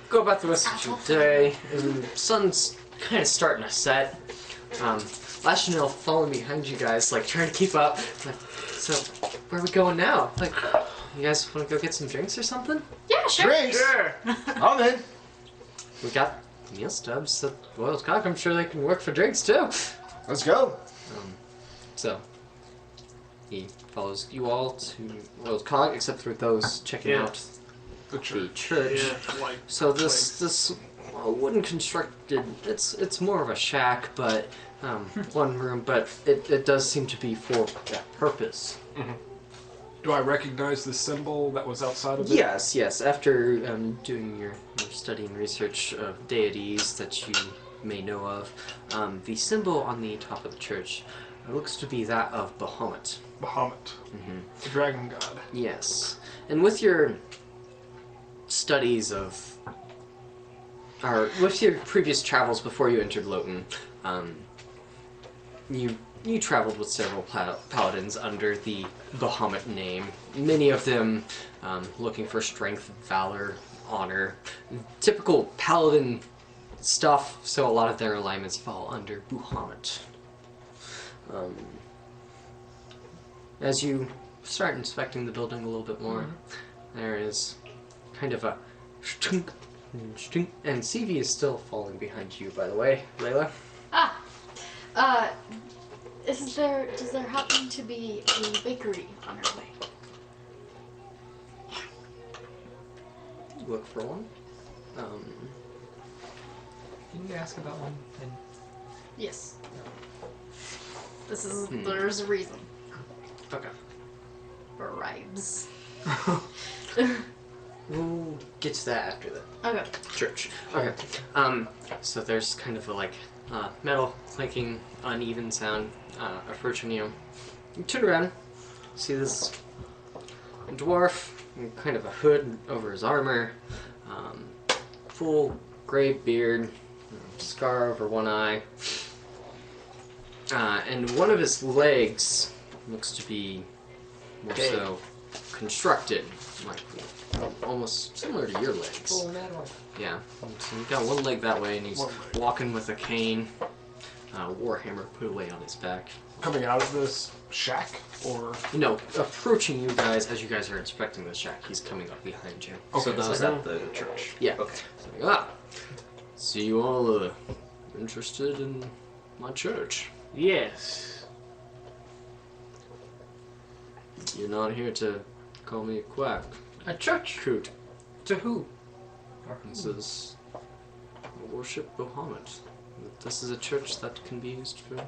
go about the rest of your day. And the sun's kind of starting to set. Lashanel following behind you guys, like trying to keep up. Like, so, where are we going now? Like, you guys want to go get some drinks or something? Yeah, sure. Drinks. Sure. I'm in. We got meal stubs at Oiled Cock. I'm sure they can work for drinks too. Let's go. So, he follows you all to Oiled Cock, except for those checking Yeah. out The the church. church. Yeah, like So this wooden constructed, it's more of a shack, but one room, but it does seem to be for that purpose. Do I recognize the symbol that was outside of it? Yes. After doing your study and research of deities that you may know of, the symbol on the top of the church looks to be that of Bahamut. Bahamut, the dragon god. Yes, and with your studies of, or with your previous travels before you entered Loten, you traveled with several paladins under the Bahamut name. Many of them looking for strength, valor, honor, typical paladin stuff. So a lot of their alignments fall under Bahamut. As you start inspecting the building a little bit more, there is kind of a stunk, and CV is still falling behind you, by the way, Layla. Does there happen to be a bakery on our way? Look for one. Didn't you ask about one? And Yes. There's a reason. Okay. Bribes. We'll get to that after the Okay. church. Okay. So there's kind of a metal clanking, uneven sound approaching you. You turn around, see this dwarf, kind of a hood over his armor, full gray beard, scar over one eye, and one of his legs looks to be more so constructed, like almost similar to your legs. Yeah. So he's got one leg that way, and he's walking with a cane, warhammer put away on his back. Coming out of this shack, or Approaching you guys as you guys are inspecting the shack. He's coming up behind you. Okay, So is that the church? Yeah. Okay. So you all interested in my church? yes. You're not here to call me a quack. a church? Coot. To who? This is worship Bahamut. This is a church that can be used for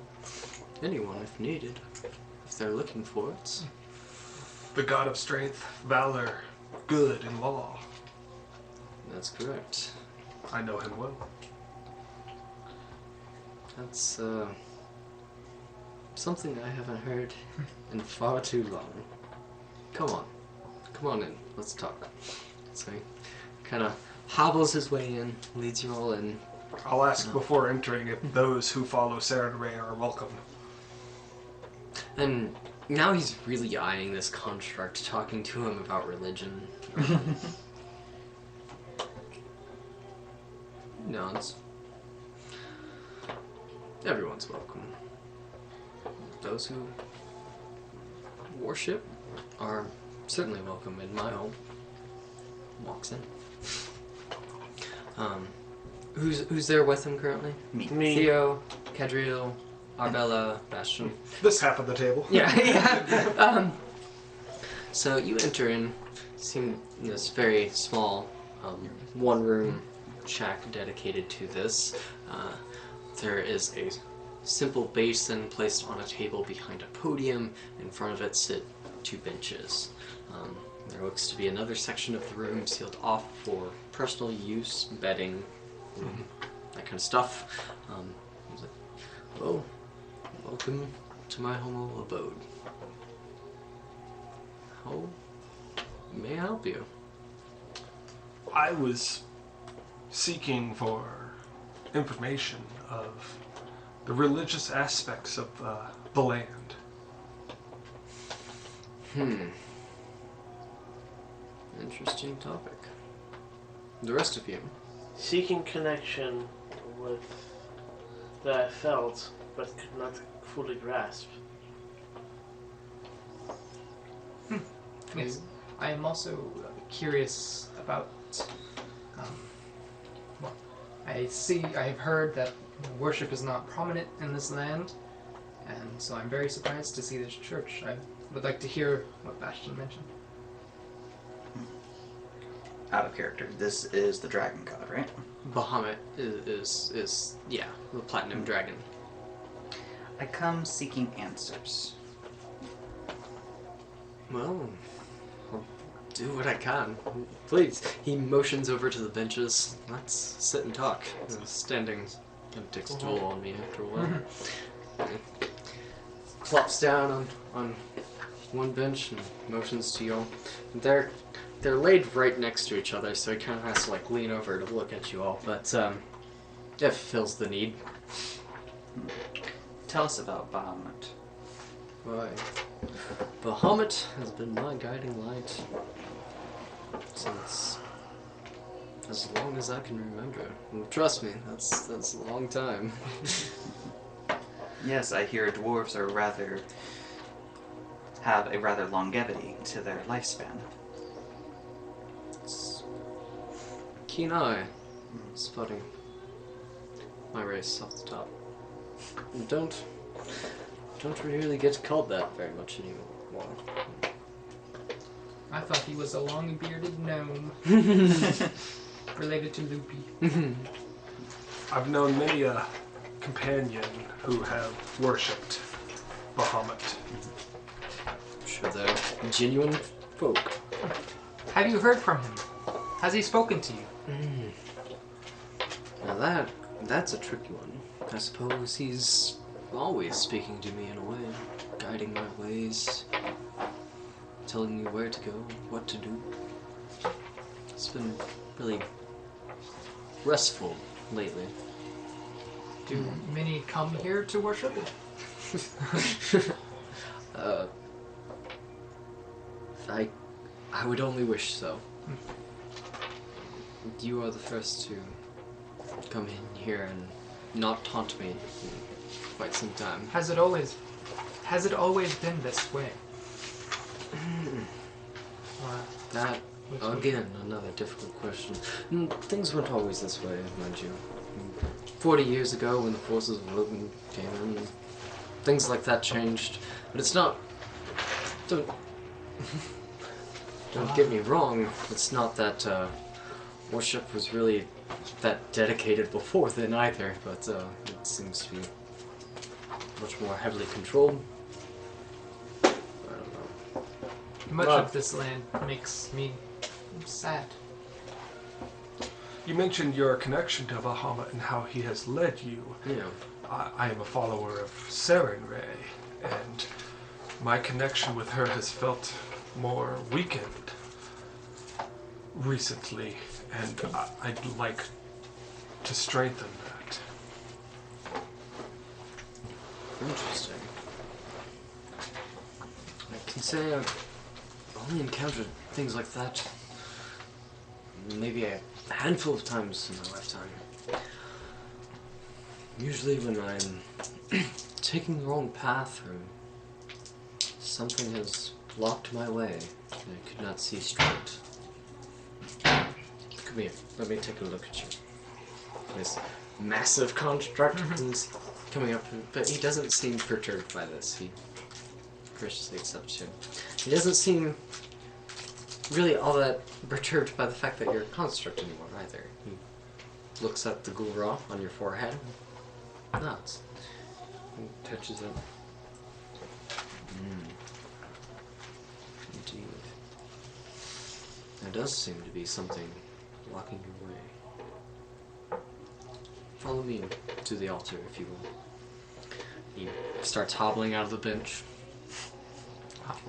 anyone if needed, if they're looking for it. The god of strength, valor, good, and law. That's correct. I know him well. That's something I haven't heard in far too long. Come on in. Let's talk. So he kind of hobbles his way in, leads you all in. I'll ask before entering if those who follow Saren Ray are welcome. And now he's really eyeing this construct, talking to him about religion. No, it's... Everyone's welcome. Those who worship are certainly welcome in my home. Walks in. Who's there with him currently? Me. Theo, Cadriel, Arbella, Bastion. This half of the table. Yeah. So you enter in, seeing this very small, one-room shack dedicated to this. There is a simple basin placed on a table behind a podium. In front of it sit 2 benches. There looks to be another section of the room sealed off for personal use, bedding, that kind of stuff. He's like, "Hello, welcome to my humble abode. How may I help you?" I was seeking for information of the religious aspects of the land. Interesting topic. The rest of you? Seeking connection with that I felt but could not fully grasp. Yes, I am also curious about. Well, I have heard that worship is not prominent in this land, and so I'm very surprised to see this church. I would like to hear what Bastion mentioned. Out of character. This is the dragon god, right? Bahamut is yeah, the platinum dragon. I come seeking answers. Well, I'll do what I can. Please. He motions over to the benches. Let's sit and talk. Standing kind of takes a toll on me after a while. Plops down on one bench and motions to you all. They're laid right next to each other, so he kind of has to like lean over to look at you all. But it fulfills the need. Tell us about Bahamut. Why? Bahamut has been my guiding light since as long as I can remember. And trust me, that's a long time. Yes, I hear dwarves have a rather longevity to their lifespan. It's keen eye, spotting my race off the top. And don't really get called that very much anymore. I thought he was a long-bearded gnome related to Loopy. I've known many a companion who have worshipped Bahamut. I'm sure they're genuine folk. Have you heard from him? Has he spoken to you? Now that's a tricky one. I suppose he's always speaking to me in a way, guiding my ways, telling me where to go, what to do. It's been really restful lately. Do many come here to worship? I would only wish so. You are the first to come in here and not taunt me in quite some time. Has it always been this way? That, again, another difficult question. Things weren't always this way, mind you. 40 years ago, when the forces of Loten came in, things like that changed. But it's not... Don't get me wrong, it's not that worship was really that dedicated before then either, but it seems to be much more heavily controlled. I don't know. Much Well- of this land makes me sad. You mentioned your connection to Bahamut and how he has led you. Yeah. I am a follower of Seren Ray, and my connection with her has felt more weakened recently, and I'd like to strengthen that. Interesting. I can say I've only encountered things like that maybe a handful of times in my lifetime. Usually when I'm taking the wrong path or something has blocked my way and I could not see straight. Come here, let me take a look at you. This massive construct is coming up, but he doesn't seem perturbed by this. He graciously accepts you. He doesn't seem really all that perturbed by the fact that you're a construct anymore either. He looks at the gulra on your forehead, nods, and touches it. Indeed. There does seem to be something blocking your way. Follow me to the altar, if you will. He starts hobbling out of the bench,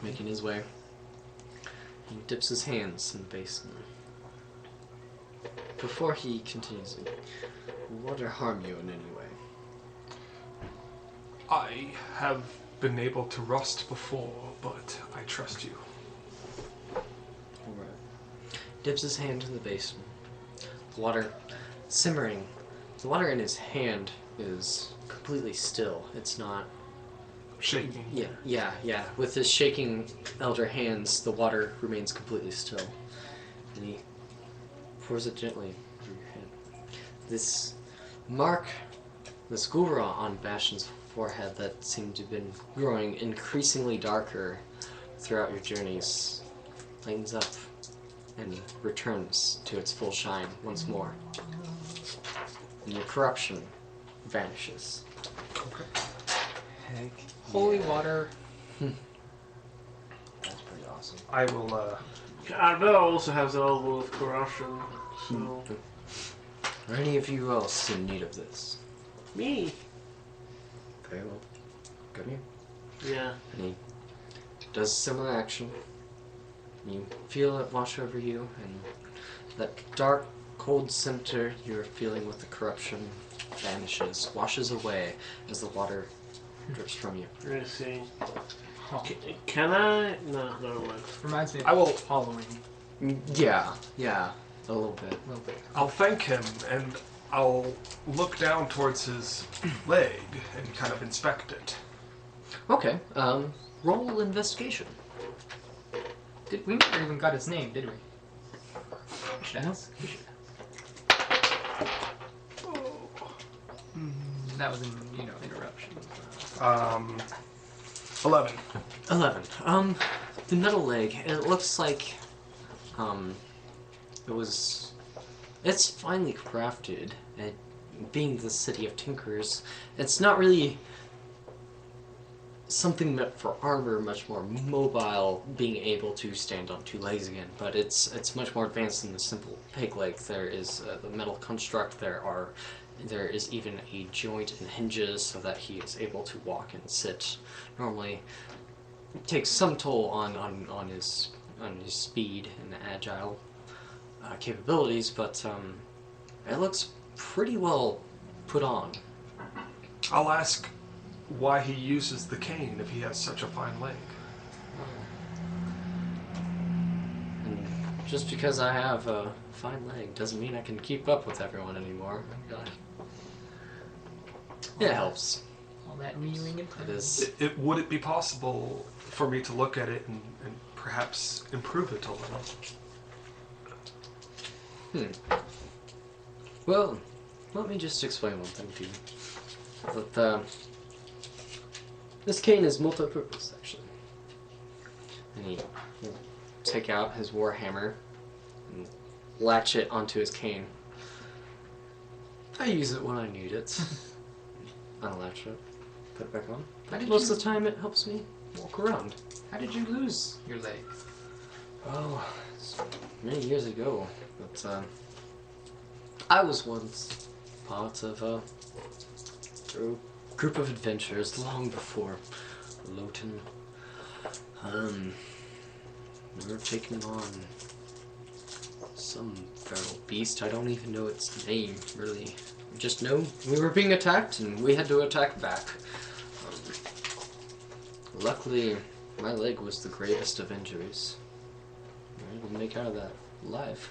making his way. He dips his hands in the basin. Before he continues, will water harm you in any way? I have been able to rust before, but I trust you. Alright. Dips his hand in the basin. The water simmering. The water in his hand is completely still. It's not Shaking. Yeah. With his shaking elder hands, the water remains completely still. And he pours it gently through your hand. This mark, this gulra on Bastion's forehead that seemed to have been growing increasingly darker throughout your journeys, lightens up and returns to its full shine once more. And your corruption vanishes. Heck. Holy water. That's pretty awesome. I will, Arbella also has a level of corruption, so... Are any of you else in need of this? Me? Very well. Come here. Yeah. And he does a similar action. You feel it wash over you, and that dark, cold center you're feeling with the corruption vanishes, washes away as the water drips from you. I see. Oh, Can I? No, never mind. reminds me of I will- Halloween. Yeah, a little bit. A little bit. I'll thank him, and I'll look down towards his leg and kind of inspect it. Okay, roll investigation. We never even got his name, did we? We should ask. That was an interruption. 11. 11. The metal leg, it looks like, it's finely crafted. It, being the city of Tinkerers, it's not really something meant for armor, much more mobile, being able to stand on two legs again, but it's much more advanced than the simple peg leg. There is the metal construct, there is even a joint and hinges so that he is able to walk and sit. Normally, it takes some toll on his speed and agile capabilities, but it looks pretty well put on. I'll ask why he uses the cane if he has such a fine leg. And just because I have a fine leg doesn't mean I can keep up with everyone anymore. It helps. All that kneeling and It is. Would it be possible for me to look at it and perhaps improve it a little? Well, let me just explain one thing to you. That this cane is multi-purpose, actually. And he will take out his war hammer and latch it onto his cane. I use it when I need it. Unlatch it. put it back on. How did Most you- of the time, it helps me walk around. How did you lose your leg? Oh, it's many years ago, but I was once part of a group of adventurers long before Loten. We were taking on some feral beast. I don't even know its name, really. Just know we were being attacked, and we had to attack back. Luckily, my leg was the gravest of injuries. I will make out of that alive.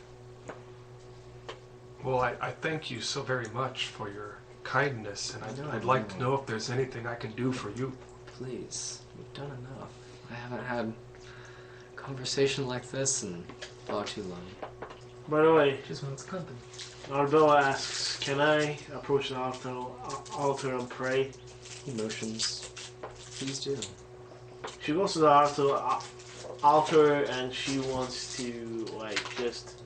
Well, I thank you so very much for your kindness, and I'd like to know if there's anything I can do for you. Please, we've done enough. I haven't had a conversation like this in far too long. By the way, Just wants company. Arbella asks, can I approach the altar and pray? Emotions. Please do. She goes to the altar and she wants to, like, just...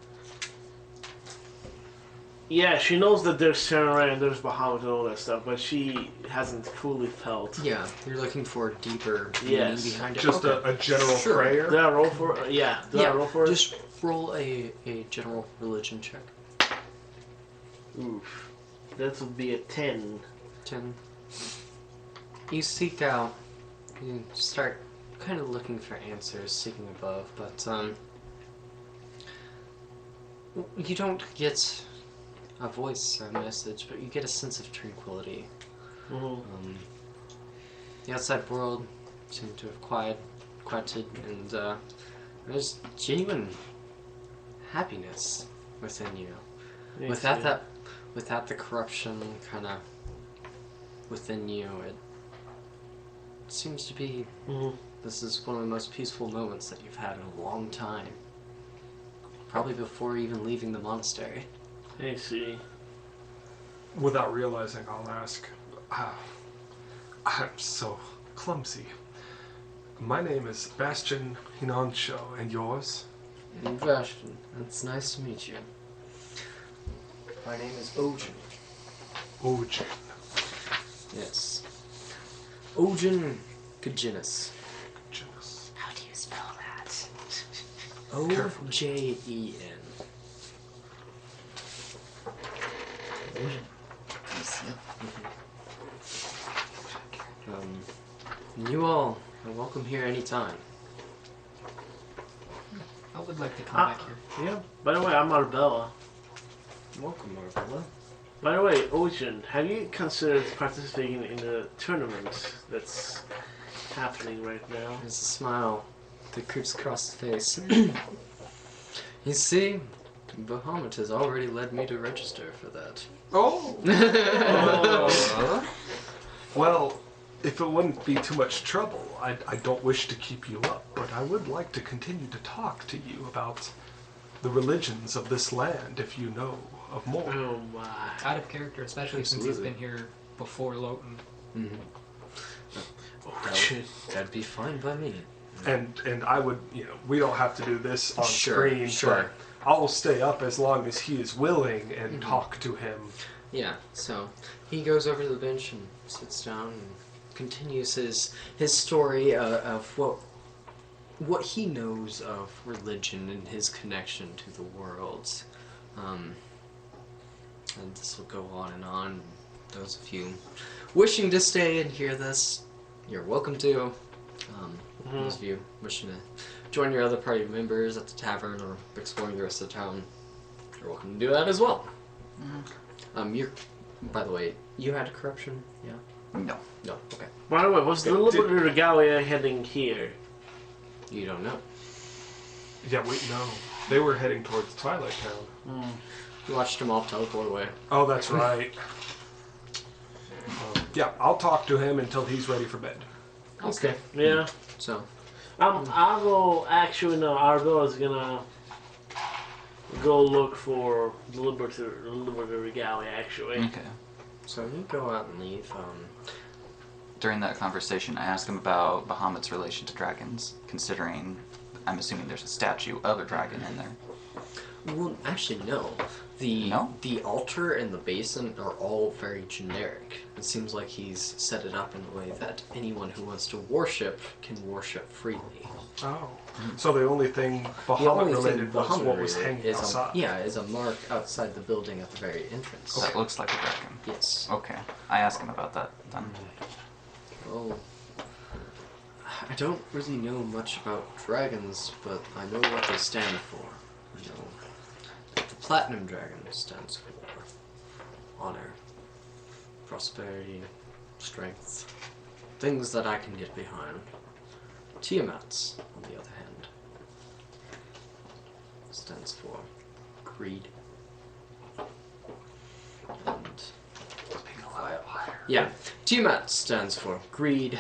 Yeah, she knows that there's Samurai and there's Bahamut and all that stuff, but she hasn't fully felt. Yeah, you're looking for a deeper meaning Yes. behind it. Just Okay. a general Sure. prayer. Do I roll for it? Yeah, do I roll for it? Just roll a general religion check. Oof. That would be a 10. 10. You seek out, you start kind of looking for answers, seeking above, but you don't get a voice or a message, but you get a sense of tranquility. Mm-hmm. The outside world seemed to have quieted, and there's genuine happiness within you. Without the corruption kind of within you, it seems to be. Mm-hmm. This is one of the most peaceful moments that you've had in a long time. Probably before even leaving the monastery. I see. Without realizing, I'll ask, I'm so clumsy. My name is Bastion Hinancho, and yours? Bastion, it's nice to meet you. My name is Ojin. Ojin. Yes. Ojin Kajinis. Goodness. How do you spell that? O-J-E-N. You all are welcome here anytime. I would like to come back here. Yeah. By the way, I'm Arbella. Welcome, Arbella. By the way, Ocean, have you considered participating in the tournament that's happening right now? There's a smile that creeps across his face. You see, Bahamut has already led me to register for that. Oh! Well, if it wouldn't be too much trouble, I don't wish to keep you up, but I would like to continue to talk to you about the religions of this land, if you know of more. Oh my. Out of character, especially since he's been here before Loten. Ocean. That'd be fine by me. And I would, we don't have to do this on Sure, screen, sure. but I'll stay up as long as he is willing and talk to him. Yeah, so he goes over to the bench and sits down and continues his story of what he knows of religion and his connection to the world. And this will go on and on. Those of you wishing to stay and hear this, you're welcome to. Those of you wishing to join your other party members at the tavern or exploring the rest of the town, you're welcome to do that as well. By the way, you had corruption, yeah? No. No, okay. By the way, was the Liberty Regalia heading here? You don't know. Yeah, wait, no. They were heading towards Twilight Town. You watched them all teleport away. Oh, that's right. Yeah, I'll talk to him until he's ready for bed. Okay. Yeah. So, I will actually no. Arbella's gonna go look for the Liberty Regalia. Actually. Okay. so you go out and leave. During that conversation, I asked him about Bahamut's relation to dragons, considering I'm assuming there's a statue of a dragon in there. Well, actually, no. The No? the altar and the basin are all very generic. It seems like he's set it up in a way that anyone who wants to worship can worship freely. Oh. So the only thing The Bahamut only related thing was Bahamut what was related hanging is outside. is a mark outside the building at the very entrance. That looks like a dragon. Yes. Okay. I ask him about that then. Well, I don't really know much about dragons, but I know what they stand for. You know, the platinum dragon stands for honor, prosperity, strength, things that I can get behind. Tiamat's, on the other hand, stands for greed and yeah, Tiamat stands for greed,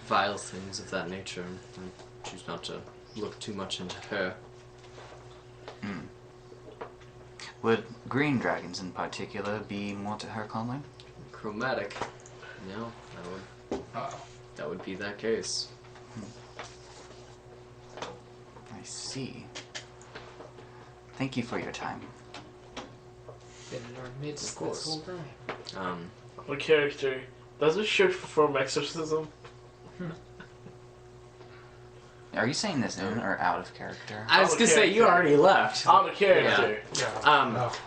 vile things of that nature. I choose not to look too much into her. Would green dragons in particular be more to her calling? Chromatic, no, that would be that case. I see. Thank you for your time. Been in our midst Of course. this whole time. What character? Does this shirt perform exorcism? Are you saying this in or out of character? I was I'm a gonna say you character. already left. I'm a character.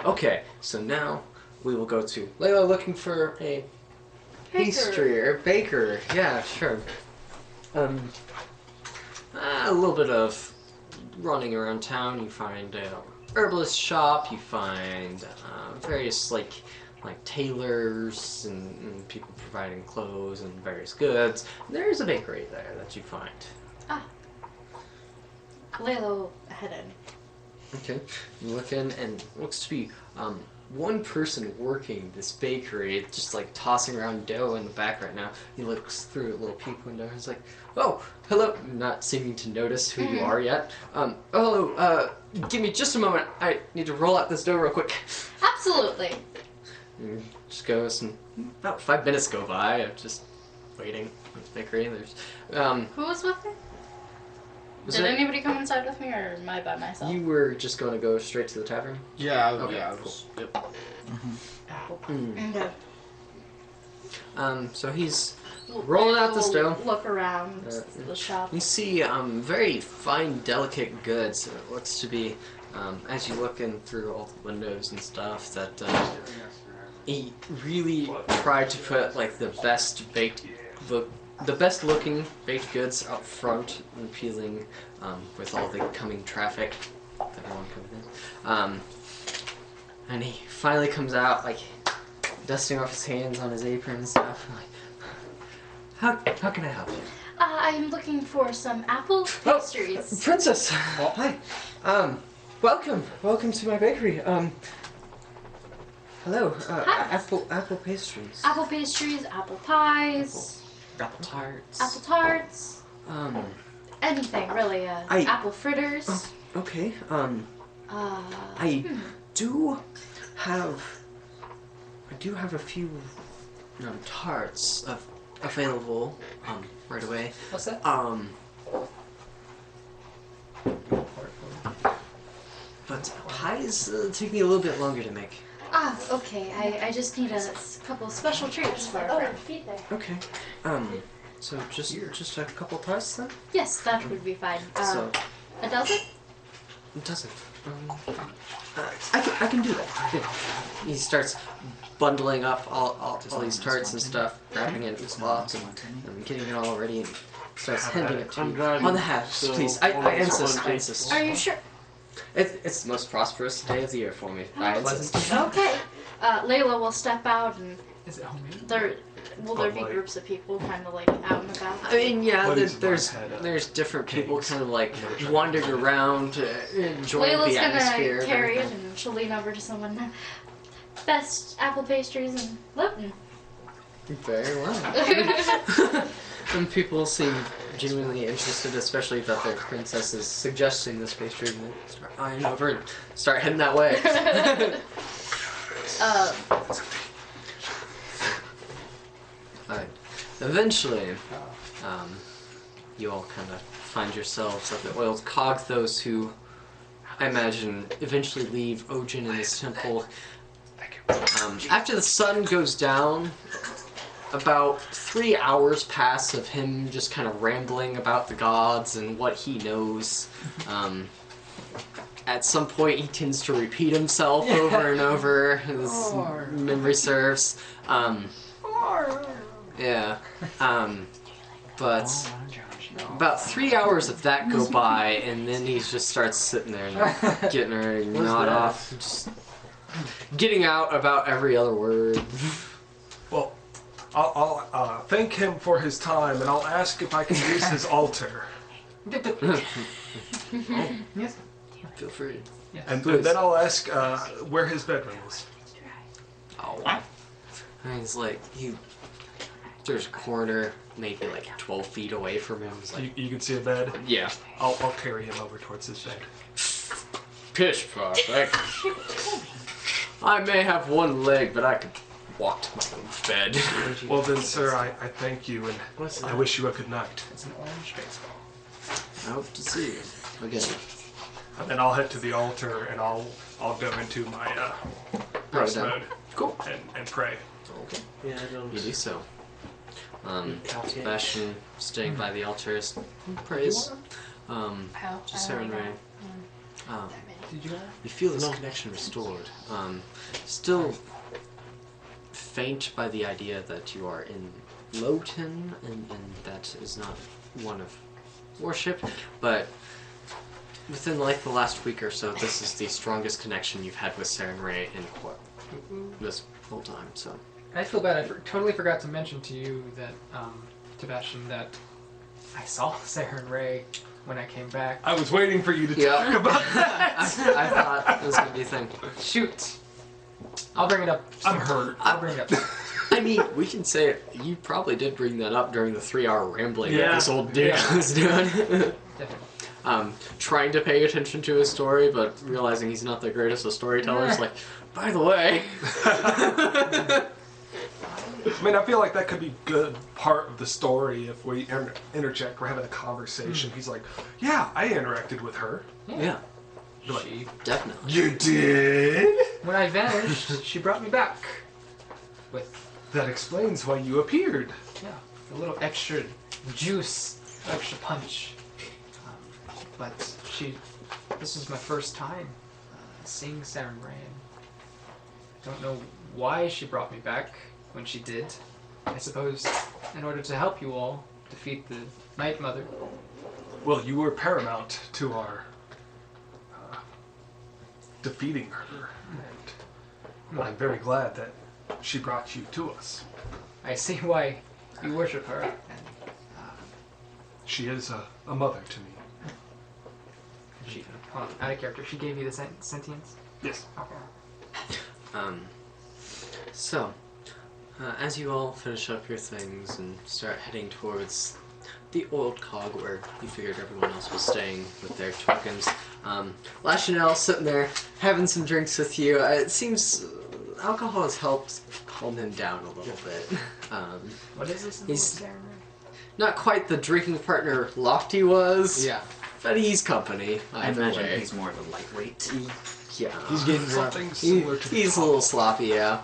Okay, so now we will go to Layla looking for a pastry or baker. Yeah, sure. A little bit of running around town. You find a herbalist shop. You find various like tailors and people providing clothes and various goods. There's a bakery there that you find. Layla will head in. Okay, you look in and it looks to be one person working this bakery, just like tossing around dough in the back right now. He looks through a little peek window and he's like, "Oh, hello," not seeming to notice who you are yet. "Hello, give me just a moment. I need to roll out this dough real quick." Absolutely. And just goes and about 5 minutes go by of just waiting at the bakery. There's Who was with me? was Did it- anybody come inside with me, or am I by myself? you were just going to go straight to the tavern? Yeah, Okay, yeah. I cool. was, yep. Okay. So he's rolling out this dough. Look around the shop. You see very fine, delicate goods. It looks to be, as you look in through all the windows and stuff, that he really tried to put like the best looking baked goods up front and appealing with all the coming traffic. Everyone coming in. And he finally comes out like dusting off his hands on his apron and stuff. Like, how can I help you? I'm looking for some apple pastries. Princess! Hi. Welcome to my bakery. Hello. Hi. Apple pastries. Apple pastries, apple pies, Apple tarts. apple tarts, anything really. Apple fritters. Okay. I do have a few tarts available right away. What's that? But pies take me a little bit longer to make. Okay. I just need a couple special treats for our friend. Feed there. Okay. So just a couple pies then? Yes, that would be fine. So A dozen? it doesn't. I can do that. Yeah. He starts bundling up all these tarts and stuff, wrapping it in cloths and getting it all ready, and starts handing it to I'm you. driving, On the hat, so please. I only insist. one I take. insist. Are you sure? It's the most prosperous day of the year for me. I insist. Okay. Layla will step out, and Is it homemade? there be like- groups of people kind of like out and about. I mean, yeah, What is there's my head? there's different people Kings. kind of like wandering around, enjoying Layla's the gonna atmosphere. and carry it, everything. and she'll lean over to someone. Best apple pastries in Loten. Very well. And people seem genuinely interested, especially that their princess is suggesting this pastry, and they start eyeing over and start heading that way. Eventually, you all kind of find yourselves at the oiled cog. Those who I imagine, eventually leave Ojin in his temple. After the sun goes down, about 3 hours pass of him just kind of rambling about the gods and what he knows. At some point, he tends to repeat himself over and over, as memory serves. But about 3 hours of that go by, and then he just starts sitting there and getting ready to nod off, just getting out about every other word. Well, I'll thank him for his time, and I'll ask if I can use his altar. Yes. Feel free. Yes. And then I'll ask where his bedroom is. Oh. And he's like, there's a corner, maybe like 12 feet away from him. He's like, You can see a bed? yeah. I'll carry him over towards his bed. Pitch perfect. I may have one leg, but I could walk to my own bed. Well then, sir, I thank you, and I wish you a good night. It's an orange baseball. I hope to see you again. And then I'll head to the altar, and I'll go into my rest mode. Cool. And pray. Okay. Yeah, I don't. You do so. Sebastian staying by the altar prays. Just Sarah and Ray. Did you want You feel this connection restored. Still faint by the idea that you are in Loten, and that is not one of worship, but within like the last week or so, this is the strongest connection you've had with Sarah and Ray in this whole time. So I feel bad. I totally forgot to mention to you that, Sebastian, that I saw Sarah and Ray when I came back. I was waiting for you to talk about that. I thought it was gonna be a thing. Shoot. I'll bring it up. I'm hurt. I'll bring it up. I mean, we can say it. You probably did bring that up during the 3-hour rambling that this old dick was doing. Definitely. Trying to pay attention to his story, but realizing he's not the greatest of storytellers. Like, by the way. I mean, I feel like that could be good part of the story if we interject. We're having a conversation. He's like, yeah, I interacted with her. Yeah, She, definitely. You did? when I vanished, she brought me back. With, That explains why you appeared. a little extra juice, extra punch. But this was my first time seeing Sarah and Ray. I don't know why she brought me back when she did. I suppose in order to help you all defeat the Night Mother. Well, you were paramount to our defeating her, and I'm very glad that she brought you to us. I see why you worship her. And She is a mother to me. she, out of character, she gave you the sentience? Yes. Okay. So, as you all finish up your things and start heading towards the old cog where you figured everyone else was staying with their tokens, Lachanel sitting there having some drinks with you. It seems alcohol has helped calm him down a little bit. What is this? He's not quite the drinking partner Lofty was. Yeah. But he's company. I either imagine way. he's more of a lightweight. Yeah. He's getting drunk. Something similar to the He's a little sloppy, yeah.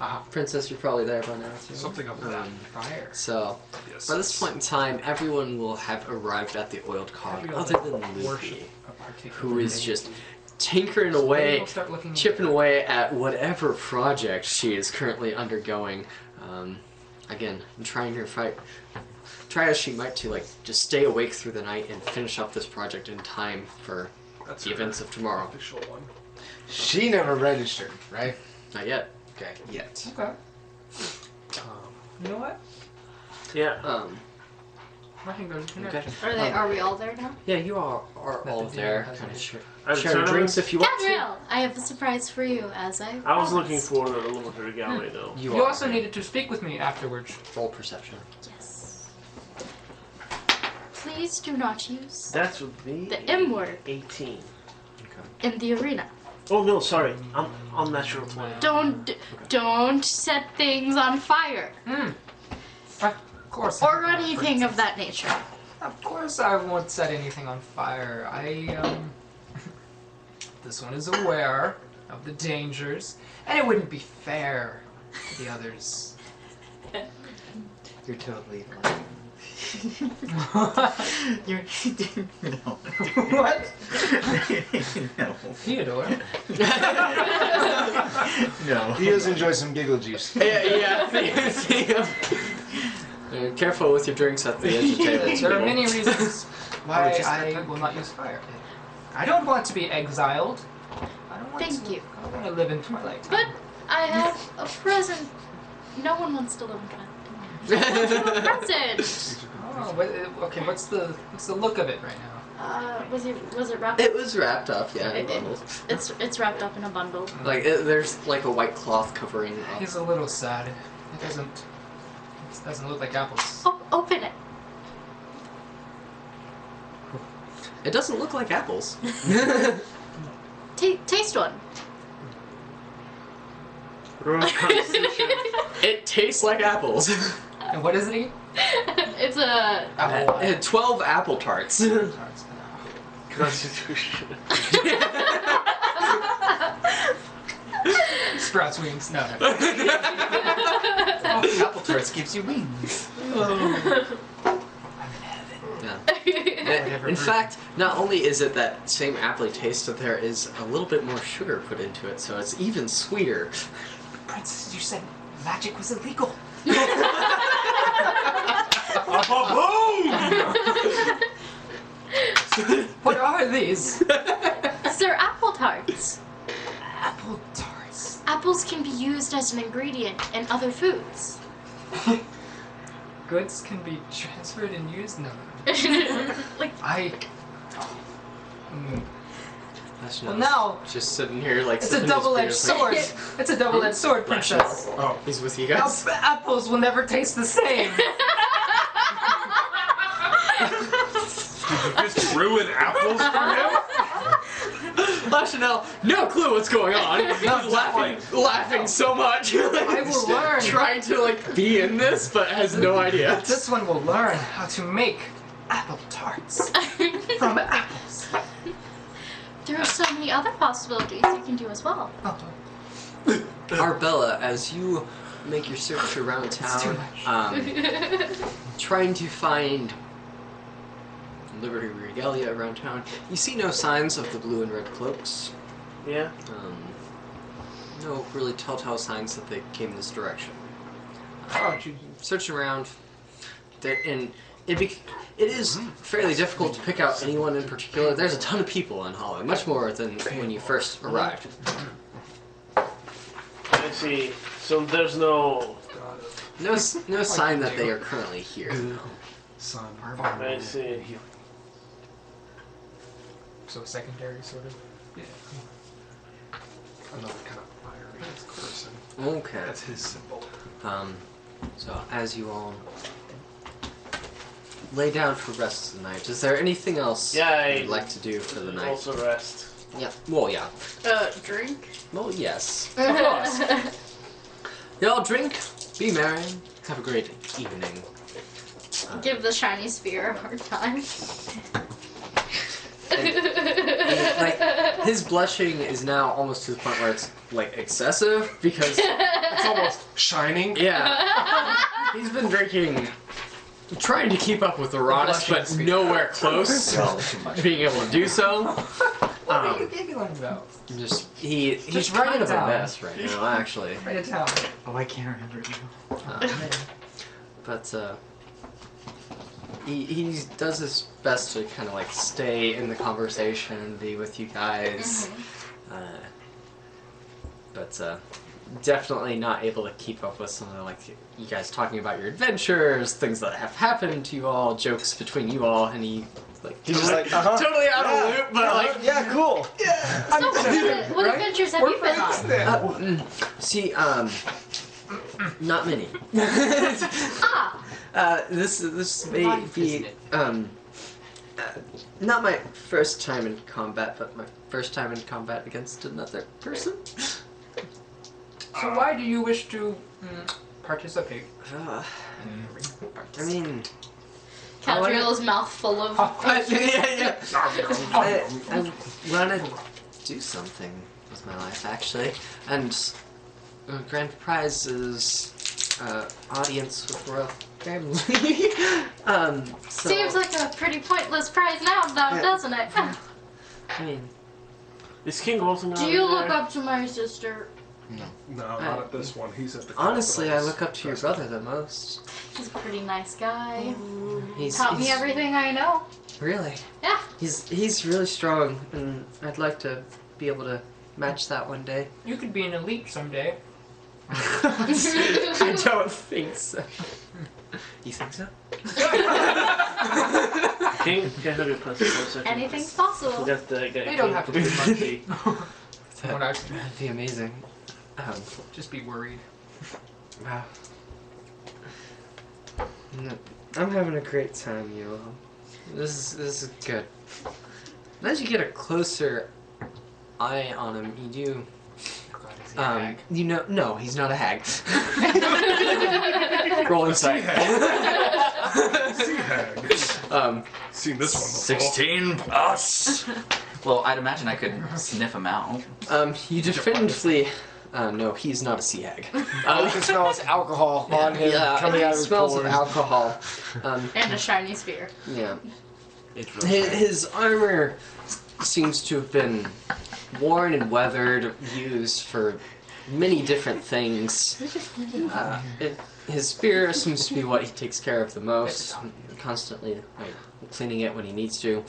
Ah, Princess, you're probably there by now too. Something of that. fire. So, Yes. by this point in time, everyone will have arrived at the oiled cog, Everyone other than worship Lucy, a particular who is deity. just tinkering away, We'll start looking chipping away at whatever project she is currently undergoing. Again, I'm trying to try as she might to just stay awake through the night and finish up this project in time for That's the her events of tomorrow. official one. She never registered, right? Not yet. Okay. Yet. Okay. You know what? Yeah. I can go to Okay. Are we all there now? Yeah, you all are all the there. DM has Kind of a- I'm share sorry, drinks if you want to. Gabrielle, I have a surprise for you, as I I was looking promised. for the Illuminatory Gallery though. You are also there. needed to speak with me afterwards. Roll perception. Yes. Please do not use That would be the M word 18. in the arena. Oh no, sorry. I'm natural 20. Don't set things on fire Of course. or anything of that nature. Of course I won't set anything on fire. This one is aware of the dangers, and it wouldn't be fair to the others. You're totally lying. You're no. What? No. Theodore? No. He does enjoy some giggle juice. Yeah. Careful with your drinks at the edge of the table. There are many reasons why just- I will not use fire. I don't want to be exiled. I don't want Thank to. you. I want to live in Twilight. But I have a present. No one wants to live in Twilight. A present. Oh, okay. What's the look of it right now? Was it wrapped? It was wrapped up, yeah, in It- bundles. It's wrapped up in a bundle. Like there's like a white cloth covering up. He's a little sad. It doesn't look like apples. Open it. It doesn't look like apples. Taste one. Roll Constitution. It tastes like apples. And what is it again? It's a. Apple. It had 12 apple tarts. Constitution. Sprouts wings. No. Apple tarts gives you wings. Yeah. In fact, not only is it that same apple taste, but there is a little bit more sugar put into it, so it's even sweeter. Princess, you said magic was illegal. What are these? They're apple tarts. Apple tarts. Apples can be used as an ingredient in other foods. Goods can be transferred and used? No. Like That's Well, nuts. now Just sitting here like it's a sipping his double-edged beer, sword. It's a double-edged sword, princess. Oh, he's with you Now, guys. apples will never taste the same. Did you just ruin apples for him? Lachanel, no clue what's going on. He's laughing so much. I will learn. Trying to like be in this, but has no idea. This one will learn how to make apple tarts from apples. There are so many other possibilities you can do as well. Arbella, as you make your search around too town, trying to find Liberty Regalia around town, you see no signs of the blue and red cloaks. Yeah. No really telltale signs that they came this direction. Oh, Search around, and it is fairly difficult to pick out anyone in particular. There's a ton of people in Hollow, much more than when you first arrived. I see. So there's no. No sign that they are currently here. Son. I see. So a secondary sort of. Yeah. Another kind of fiery person. Okay. That's his symbol. So as you all lay down for rest of the night, is there anything else you'd like to do for the night? Also rest. Yeah. Well, yeah. Drink? Well, yes. Of course. Y'all drink, be merry, have a great evening. Give the shiny spear a hard time. Like, his blushing is now almost to the point where it's like excessive because It's almost shining. yeah, he's been drinking, trying to keep up with the rawness, but nowhere close to being able to do so. What are you giggling about? He's Just kind write it of a down. mess right now, actually. Write it down. Oh, I can't remember it now. But he does his best to kind of like stay in the conversation and be with you guys. But definitely not able to keep up with some of the, like, you guys talking about your adventures, things that have happened to you all, jokes between you all, and he like He's just like, uh-huh. totally out of the loop, but like Yeah, cool. So what adventures have you been on? see, not many. This may Life, be isn't it? not my first time in combat, but my first time in combat against another person. So why do you wish to participate? I mean, Cadriel's mouth full of. yeah. I want to do something with my life, actually. And grand prize is audience with royal family. So, Seems like a pretty pointless prize now, though, doesn't it? I mean, Is King Olsen Do you look up to my sister? No, not at this one. He's at the. honestly, I Capitals. look up to your brother the most. He's a pretty nice guy. He's Taught me everything I know. Really? Yeah. He's really strong, and I'd like to be able to match that one day. You could be an elite someday. I don't think so. You think so? King? Can't have your plus second. Anything's possible. That's the guy. You don't have to do much. That, What I- that'd be amazing. Just be worried. Wow. No, I'm having a great time, you know. This is good. As you get a closer eye on him, you do. God, is he a hag? You know, no, he's not a hag. Roll insight. Sea hag. Seen this one before. 16 plus. Well, I'd imagine I could sniff him out. You definitively. No, he's not a sea hag. All you can smell is alcohol on him coming out of his smells pores. of alcohol. And a shiny spear. Yeah. It's really His armor seems to have been worn and weathered, used for many different things. His spear seems to be what he takes care of the most. Constantly cleaning it when he needs to.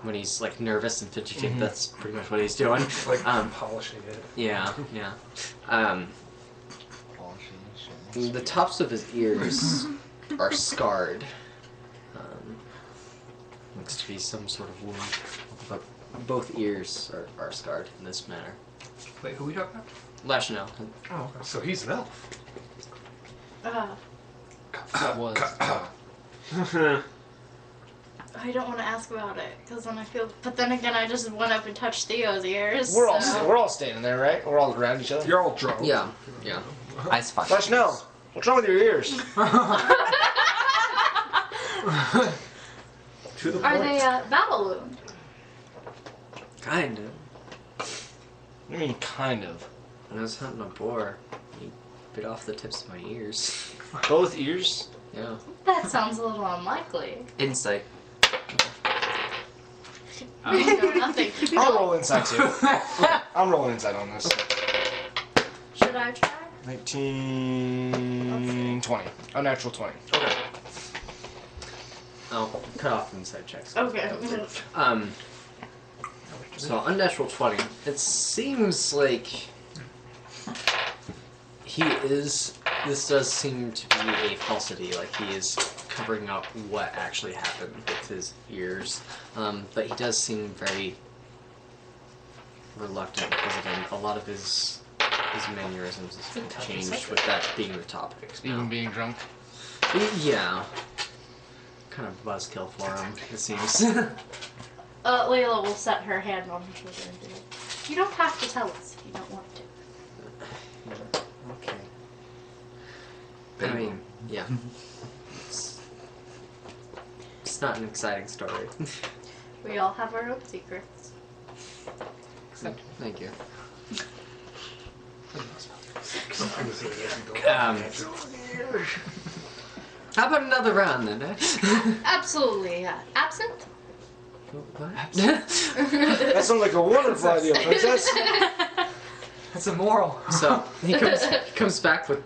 When he's like nervous and fidgeting, that's pretty much what he's doing. Like polishing it. Yeah. The tops of his ears are scarred. Looks to be some sort of wound. But both ears are scarred in this manner. Wait, who are we talking about? Lashno. Oh, So he's an elf. Was. I don't want to ask about it, because then I feel. But then again, I just went up and touched Theo's ears. We're all so- we're all standing there, right? We're all around each other. You're all drunk. Yeah. Ice fine. Flash, no. What's wrong with your ears? To the Are point. they battle wound? Kind of. I mean, kind of. When I was hunting a boar, he bit off the tips of my ears. Both ears? Yeah. That sounds a little unlikely. Insight. Nothing. I'll roll inside too. I'm rolling inside on this. Should I try? 19, 20. Unnatural 20. Okay. I'll cut off inside checks. Okay. So unnatural 20. It seems like he is. This does seem to be a falsity. Like he is covering up what actually happened with his ears. But he does seem very reluctant and hesitant. A lot of his mannerisms have changed with that being the topic. Even being drunk. Yeah. Kind of buzzkill for him, it seems. Layla will set her hand on his shoulder and be like, "You don't have to tell us if you don't want to." Okay. I mean, yeah. It's not an exciting story. We all have our own secrets. Thank you. How about another round then, eh? Absolutely. Absent? What? That sounds like a wonderful idea, princess. that's immoral. So he comes back with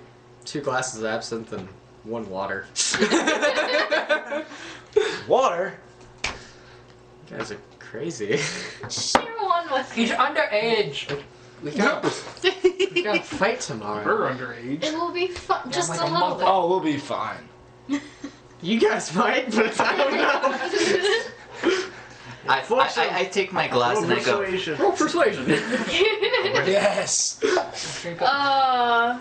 2 glasses of absinthe and 1 water. Water? You guys are crazy. Share one with He's me. underage. We gotta fight tomorrow. We're underage. It will be fun. Just like a a little month bit. Oh, we'll be fine. You guys might, but I don't know. I take my glass and I go. Persuasion. Roll persuasion. Yes. I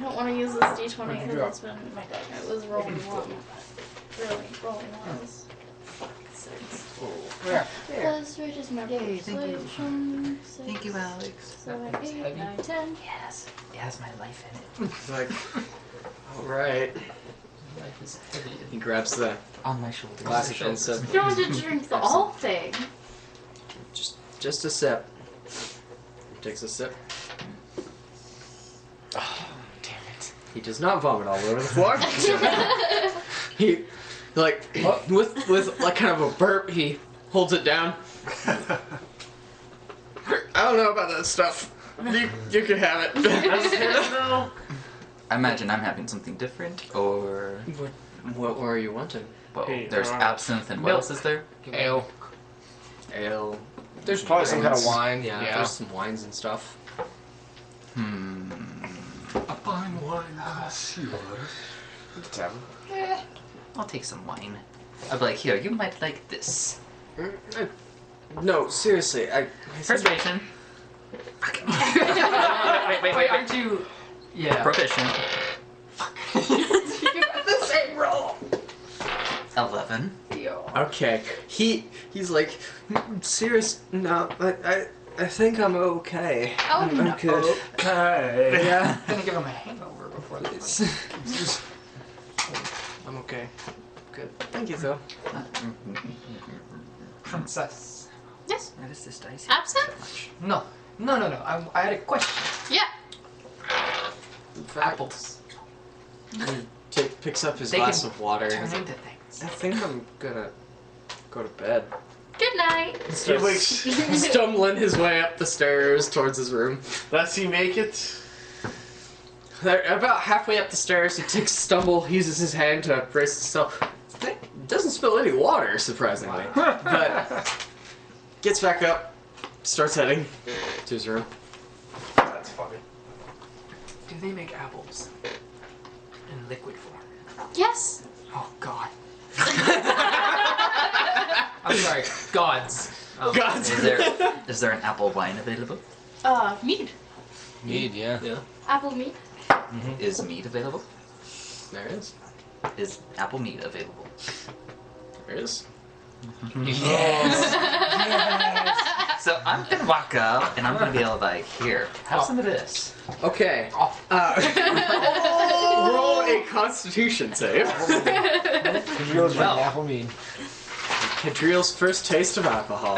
don't want to use this d20 because it's been my deck. It was rolling 1. Really, rolling 1s. 6. Yeah. Plus, which is my persuasion. 6, Thank you, Alex. 7, 8, 9, 10. Yes. It has my life in it. It's like, alright. Life is heavy. He grabs the On my shoulders. glass and sip. You don't want to drink the whole thing. Just a sip. Takes a sip. Oh, damn it. He does not vomit all over the floor. He, like, with like kind of a burp, he holds it down. I don't know about that stuff. You can have it. No. I imagine I'm having something different, or... What are you wanting? Well, Hey, there's absinthe and what milk. else is there? Ale. Ale. There's probably some kind of wines. wine. Yeah, there's some wines and stuff. A fine wine, monsieur. I'll take some wine. I'll be like, here, you might like this. No, seriously, I Persuasion. Wait, aren't you? Yeah. Proficient. You got the same roll. 11. Okay. He's like, serious. No, I think I'm okay. Oh, I'm no. good. Okay. Yeah. I'm gonna give him a hangover before this. I'm okay. Good. Thank you, though. Princess. Yes. Why does this dice Absinthe? No. I had a question. Yeah. Apples. He picks up his They glass can of water. Turn He's like, into things. I think I'm gonna go to bed. Good night. He wakes. Stumbling his way up the stairs towards his room. Does he make it? About halfway up the stairs, he takes a stumble, uses his hand to brace himself. Doesn't spill any water, surprisingly. But gets back up, starts heading to his room. That's funny. Do they make apples in liquid form? Yes. Oh God. I'm sorry. Gods. Gods. Is there an apple wine available? Mead. Mead, yeah. Yeah, Apple mead. Is mead available? there is. Is apple mead available? There is. So I'm gonna walk up and I'm gonna be able to like, here, have some of this. Okay. Roll a Constitution save. Cadril's Well. apple mead. Cadriel's first taste of alcohol.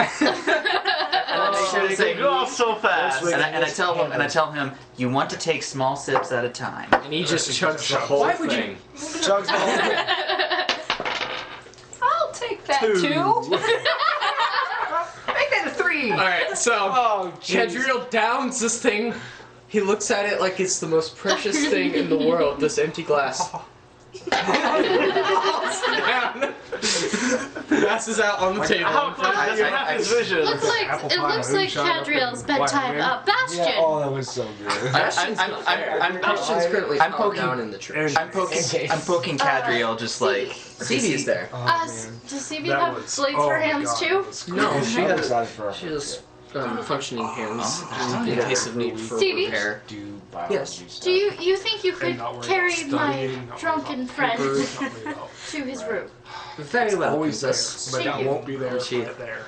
They go off so fast. And I tell him, you want to take small sips at a time. And he just chugs the whole Why would you- thing. Chugs the whole thing. I'll take that too. Make that a 3. Alright, so Oh, jeez. Cadriel downs this thing. He looks at it like it's the most precious thing in the world, this empty glass. Down. Passes out on the table. How close does he have his vision? Looks like Apple it pie, looks like moonshine, Cadriel's up in bedtime. Black Bastion. Yeah, oh, that was so good. Bastion's currently I'm powered poking- down in the church. I'm poking Cadriel just like Phoebe's there. Oh, Does Phoebe That have was- blades oh for my hands God, too? that was No, crazy. she I'm has excited for her. she has functioning hands Oh. in case of need for Phoebe? repair. Do biology Yes. stuff. Do you think you could And not worry carry about my studying, not worry drunken about friend papers, not worry about- to his room? Very well, Always there, princess. but Thank it you. won't be there. She- Right there.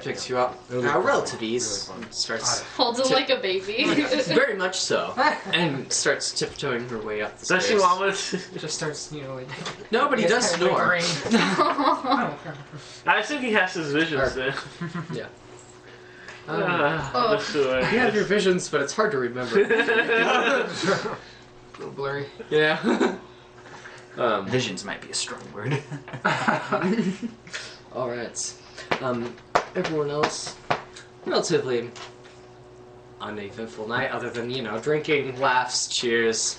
Picks you up. Really Relative fun. ease. Really fun. Starts Holds him like a baby. very much so, and starts tiptoeing her way up the Does she stairs. want It just starts, like. No, but he does snore. I think he has his visions then. Yeah. The sewer. You have your visions, but it's hard to remember. A little blurry. Yeah. visions might be a strong word. All right. Everyone else, relatively uneventful night, other than drinking, laughs, cheers,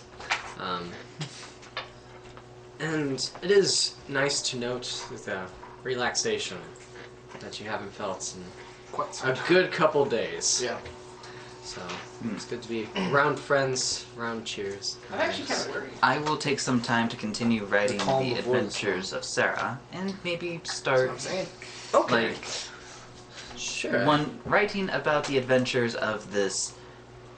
and it is nice to note the relaxation that you haven't felt in Quite so. a good couple days. Yeah. So it's good to be around friends, around cheers. I'm actually kind of worried. I will take some time to continue writing The calm the before the adventures of Sarah and maybe That's start what I'm saying. like Sure. writing about the adventures of this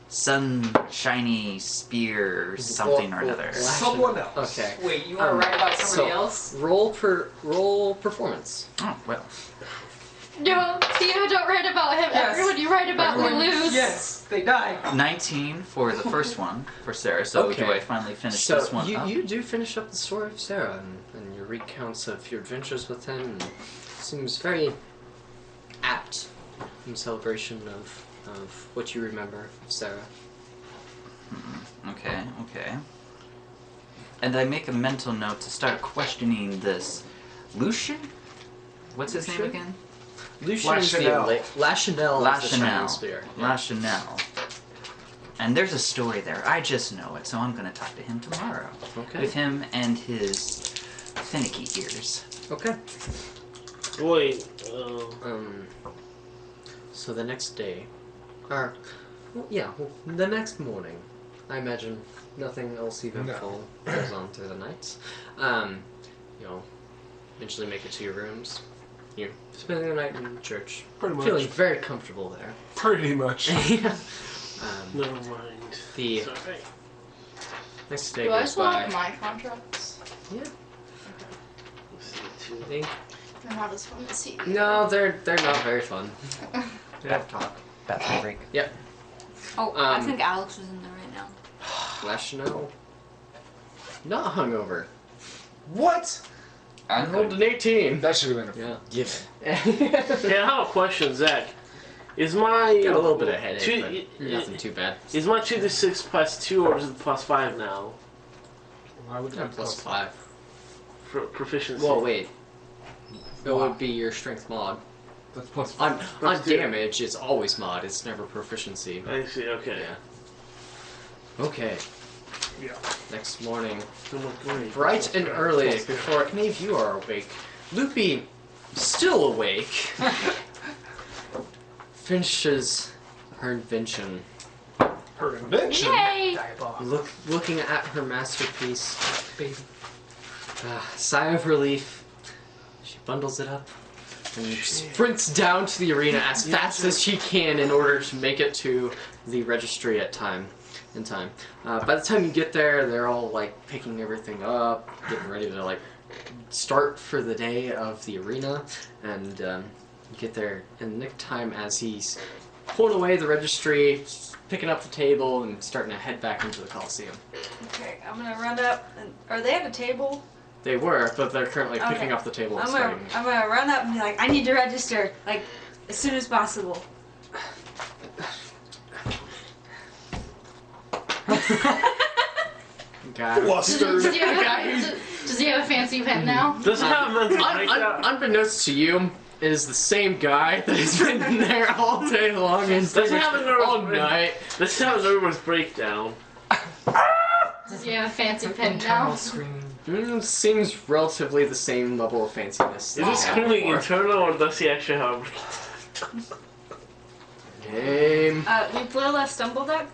sunshiny spear something or another. Someone else. Okay. Wait, you want to write about somebody so- else? Roll performance. Oh well. No, Steve, don't write about him. Yes. Everyone, you write about we lose. Yes, they die. 19 for the first one for Sarah. So Okay. do I finally finish So this one up? you do finish up the story of Sarah and your recounts of your adventures with him. And seems very apt in celebration of what you remember of Sarah. Okay. And I make a mental note to start questioning this Lucian? What's his name Lucian? again? Lucian is the Lachanel. Lachanel is the shining spear. Yeah. Lachanel. And there's a story there. I just know it, so I'm going to talk to him tomorrow. Okay. With him and his finicky ears. Okay. Wait. So the next day, or the next morning, I imagine nothing else eventful goes on through the night. You'll eventually make it to your rooms. You're spending the night in church, Pretty much. feeling very comfortable there. Pretty much. Never mind. The Sorry. next day Do I goes still by. have my contracts? Yeah, Let's see, two. I think. They're not as fun as TV. No, they're not very fun. Pep talk. Bathroom break. Yep. Oh, I Um, think Alex is in there right now. Lachanel, not hungover. What? I rolled an 18. That should have been a Yeah. Hey, I have a question, Zach. Is my Got a little bit of headache, two, but nothing too bad. is my 2d6 plus 2 or is it plus 5 now Why would Yeah, that plus 5. for proficiency? Well, wait. It would be your strength mod. That's plus On Plus two. damage, it's always mod. It's never proficiency. I see. Okay. Yeah. Okay. Yeah. Next morning, Oh my God. bright and early, before any of you are awake, Loopy, still awake, finishes her invention. Her invention. Yay! Looking at her masterpiece, baby. Sigh of relief. She bundles it up and sprints down to the arena as fast as she can in order to make it to the registry in time. By the time you get there, they're all like picking everything up, getting ready to like start for the day of the arena, and you get there in the nick of time as he's pulling away the registry, picking up the table, and starting to head back into the Coliseum. Okay, I'm gonna run up. And, are they at a table? They were, but they're currently picking Okay. up the table and I'm starting. gonna run up and be like, I need to register, like, as soon as possible. Got it. Flustered. Does he have a fancy pen now? Does it have mental breakdown? Unbeknownst to you, it is the same guy that has been there all day long and Does it have a nervous all break- night. Does it have a nervous breakdown? Does he have a fancy pen Internal now? screaming. Seems relatively the same level of fanciness. Is that this he had screaming before. internal or does he actually have a breakdown? Game. We play left stumble deck.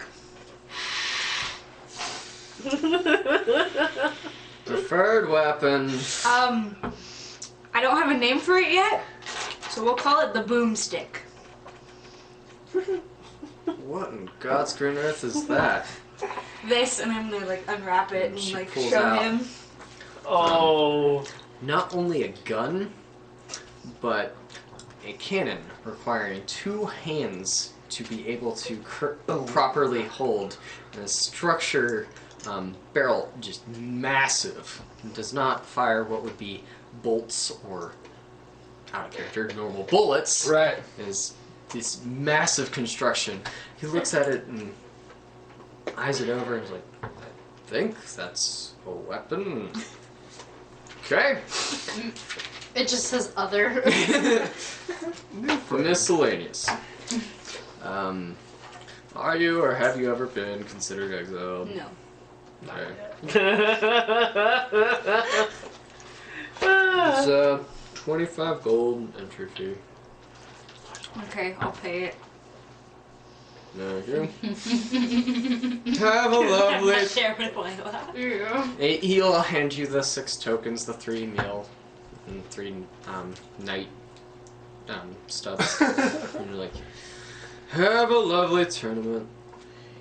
Preferred weapon. I don't have a name for it yet, so we'll call it the boomstick. What in God's green earth is that? This, and I'm gonna like unwrap it and She like pulls show out. him. Oh. Not only a gun, but a cannon requiring 2 hands to be able to properly hold. And a structure barrel just massive. It does not fire what would be bolts or out of character normal bullets. Right. It is this massive construction. He looks at it and eyes it over and is like, I think that's a weapon. Okay. It just says other. Miscellaneous. Are you or have you ever been considered exiled? No. Okay. It's 25 gold entry fee. Okay, I'll pay it. Okay. Have a lovely. Yeah. He'll hand you the 6 tokens, the 3 meal, and 3 night stubs. And you're like, have a lovely tournament.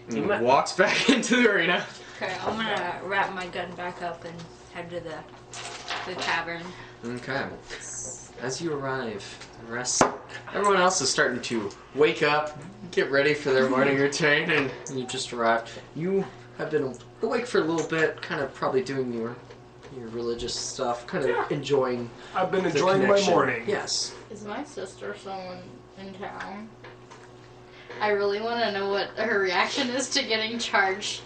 And he walks back into the arena. Okay, I'm gonna wrap my gun back up and head to the tavern. Okay. as you arrive, everyone else is starting to wake up, get ready for their morning routine, and you just arrived. You have been awake for a little bit, kind of probably doing your religious stuff, kind of enjoying. I've been the enjoying my connection. morning. Yes. Is my sister someone in town? I really want to know what her reaction is to getting charged.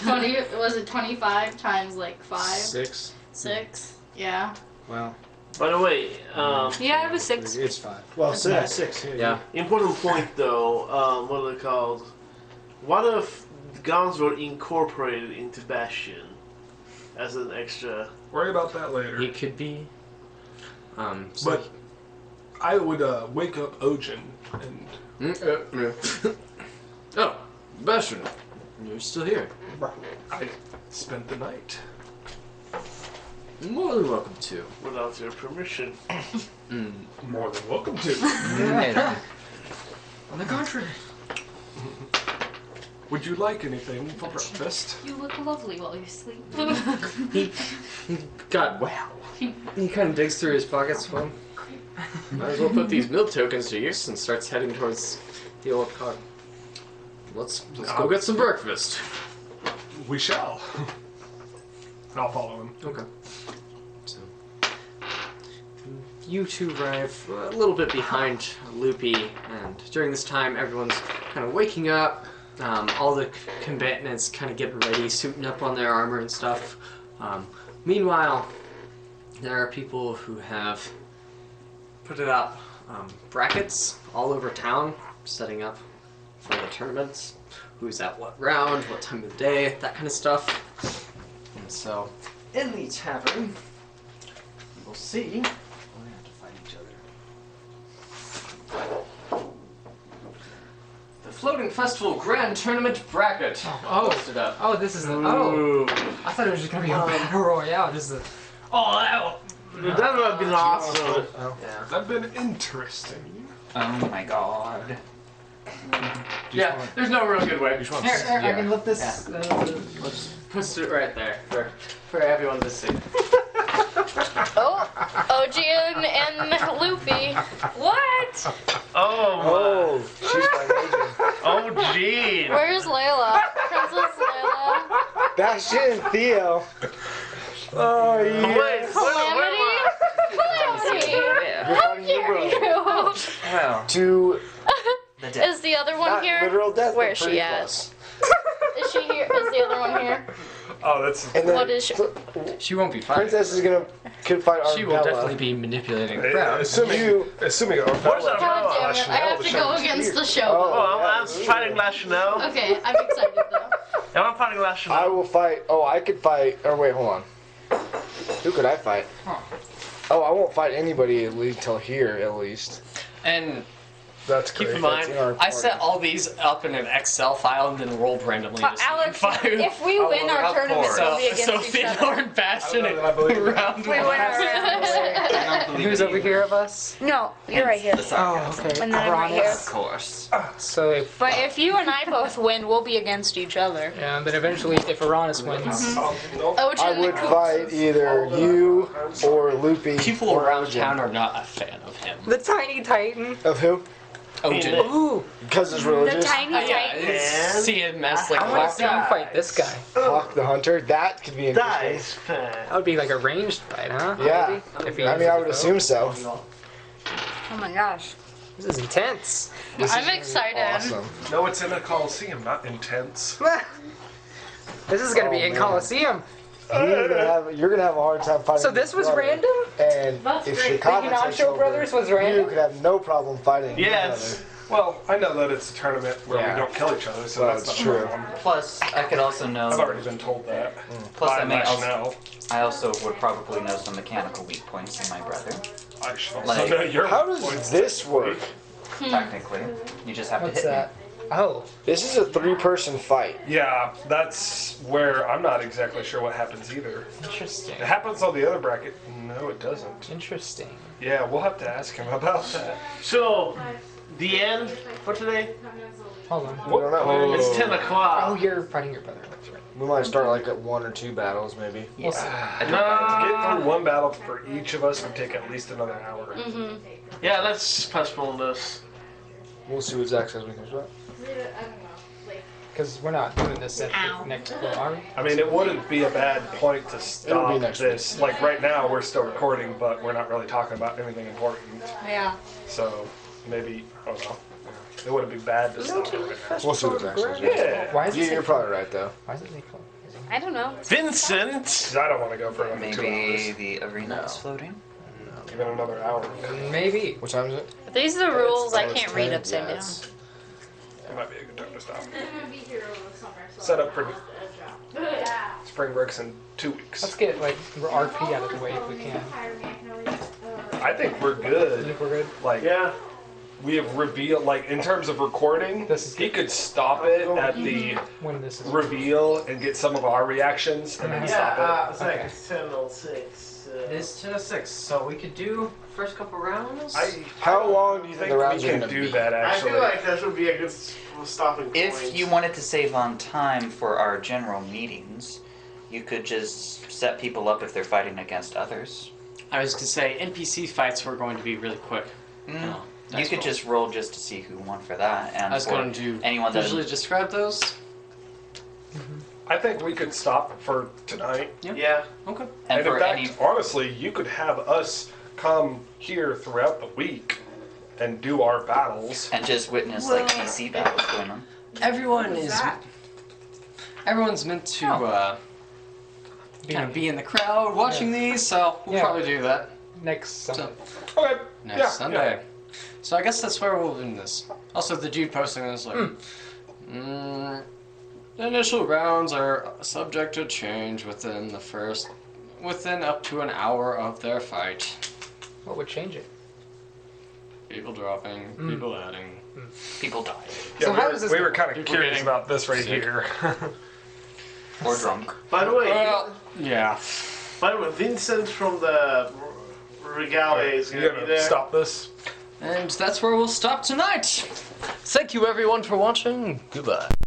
20, was it 25 times like 5? 6. 6? Yeah. Well, By the way, Yeah, it was 6. it's 5. Well, That's 6. bad. 6. Yeah. important point though, what are they called? What if guns were incorporated into Bastion as an extra? Worry about that later. He could be. So But I would wake up Ojin and oh, Bastion, you're still here. I spent the night. More than welcome to. Without your permission. More than welcome to. On the contrary. Would you like anything for breakfast? You look lovely while you sleep. He got wow. He kind of digs through his pockets. Well, might as well put these milk tokens to use, and starts heading towards the old car. Let's go get some breakfast. We shall. And I'll follow him. Okay. So you two arrive a little bit behind Loopy, and during this time, everyone's kind of waking up. All the combatants kind of getting ready, suiting up on their armor and stuff. Meanwhile, there are people who have put it up brackets all over town, setting up for the tournaments. Who's at what round, what time of the day, that kind of stuff. And so, in the tavern, we'll see. We're gonna have to fight each other. The Floating Festival Grand Tournament bracket. Posted up. Oh, this is the. Oh, I thought it was just gonna be a battle royale. This is the. Oh, that. That would have been awesome. That'd been interesting. Oh my god. Yeah, there's no real good way. Here, I can lift this. Let's put it right there for everyone to see. Oh, Ojian and Loopy. What? Oh, she's my oh, gee. Where's Layla? Princess Layla. Bastion and Theo. Oh, yeah. Wait, Calamity? Yeah. You're fighting your brother. Well, To the death. Is the other one not here? literal death, Where but is she pretty at? close. Is she here? Is the other one here? Oh, that's. And then What is she? She won't be fighting. Princess is could fight Arbella. She will definitely be manipulating the crowd. Assuming Where's Arbella. our God damn it! I Chanel, have the to show go is against here. the show. Oh. I'm fighting La Chanel. Okay, I'm excited though. Yeah, I'm fighting La I Chanel. will fight. Oh, I could fight. Or wait, hold on. Who could I fight? Oh, I won't fight anybody until here, at least. And That's keep great. in mind, in our I party. set all these up in an Excel file and then rolled randomly. to see Alex, if I- if we win our of tournament, course. we'll be so against each Theodore other. and Bastion I don't know that I believe in that. round We win one. our round. Who's over here of us? No, you're right here. The sarcasm. okay. And then I'm right here. Of course. So if But if you and I both win, we'll be against each other. yeah, but eventually if Uranus wins, Ojian I and would Coops. fight either you or Loopy. People or around Ojin. town are not a fan of him. the tiny titan. Of who? Ojin. Ooh, Because it's The religious. tiny Yeah, titan. it's see him as like I want to see you classic. fight this guy. Hawk the Hunter. That could be That interesting. is fair. That would be like a ranged fight, huh? Yeah. Maybe? If he I mean, uses I a would bow. assume so. Oh my gosh. This is intense. This I'm is gonna be excited. Awesome. No, it's in a Coliseum, not intense. This is gonna be Oh, in man. Coliseum. You're gonna have a hard time fighting. So this your was brother. random? And That's if great. Chicago The takes Ganacho over, brothers was you random? could have no problem fighting. Yes. Well, I know that it's a tournament where Yeah. we don't kill each other, so Well, that's it's not a true. problem. Plus, I could also know. I've already been told that. Plus, By I may also, Chanel. I also would probably know some mechanical weak points in my brother. I should also Like- know your How does points. this work? Technically, you just have What's to hit that? Oh, This is a 3-person fight. Yeah, that's where I'm not exactly sure what happens either. interesting. It happens on the other bracket. No, it doesn't. Interesting. Yeah, we'll have to ask him about that. So, the end for today. Hold on. We don't know. It's 10 o'clock. Oh, you're fighting your brother. That's right. We might start like at 1 or 2 battles, maybe. We'll see. To get through one battle for each of us would take at least another hour. Mm-hmm. Yeah, let's postpone this. We'll see what Zach says when he comes back. I don't know. Like, Because we're not doing this at Ow. the next go, are we? I mean, it wouldn't be a bad point to It'll stop be next this. Like right now, we're still recording, but we're not really talking about anything important. Yeah. So maybe, I don't know. It wouldn't be bad to stop it right now. We'll see what Zach says. Yeah. Why is it You're say probably right, though. Why is it say close? I don't know. Vincent! 'Cause I don't want to go for another 2 Maybe hours. the arena is floating. Even another hour. Maybe. What time is it? If these are the rules, I it's can't read 10. upside Yeah, down. it's- It might be a good time to stop. I'm gonna be here over the summer, so Set up for yeah. spring breaks in 2 weeks. Let's get like RP out of the way if we can. I think we're You good. think we're good? Like, Yeah. we have revealed, like, in terms of recording, This is he could stop it at the When this is reveal and get some of our reactions and then stop it. it's like 10:06. It is 10:06, so we could do first couple rounds. How long do you think The we rounds are can gonna do be- that, I actually? feel like that would be a good stopping point. If you wanted to save on time for our general meetings, you could just set people up if they're fighting against others. I was gonna say NPC fights were going to be really quick. You Nice could roll. just roll just to see who won for that. And I was for going to anyone that visually describe those. I think we could stop for tonight. Yeah. Okay. and And for in fact, any honestly, you could have us come here throughout the week and do our battles. and just witness like PC battles going on. Everyone's meant to kind of be in the crowd watching these, so we'll Yeah. probably do that next Sunday. Okay. next Yeah, Sunday. So I guess that's where we'll end this. Also, the dude posting this like, the initial rounds are subject to change within up to an hour of their fight. What would change it? People dropping, people adding. People die. Yeah, So we how were, does this we were go? kind of You're curious getting about this right sick. here. Or drunk. By the way, Yeah. Vincent from the Regalia is You going to be gotta there. stop this. And that's where we'll stop tonight. Thank you everyone for watching. Goodbye.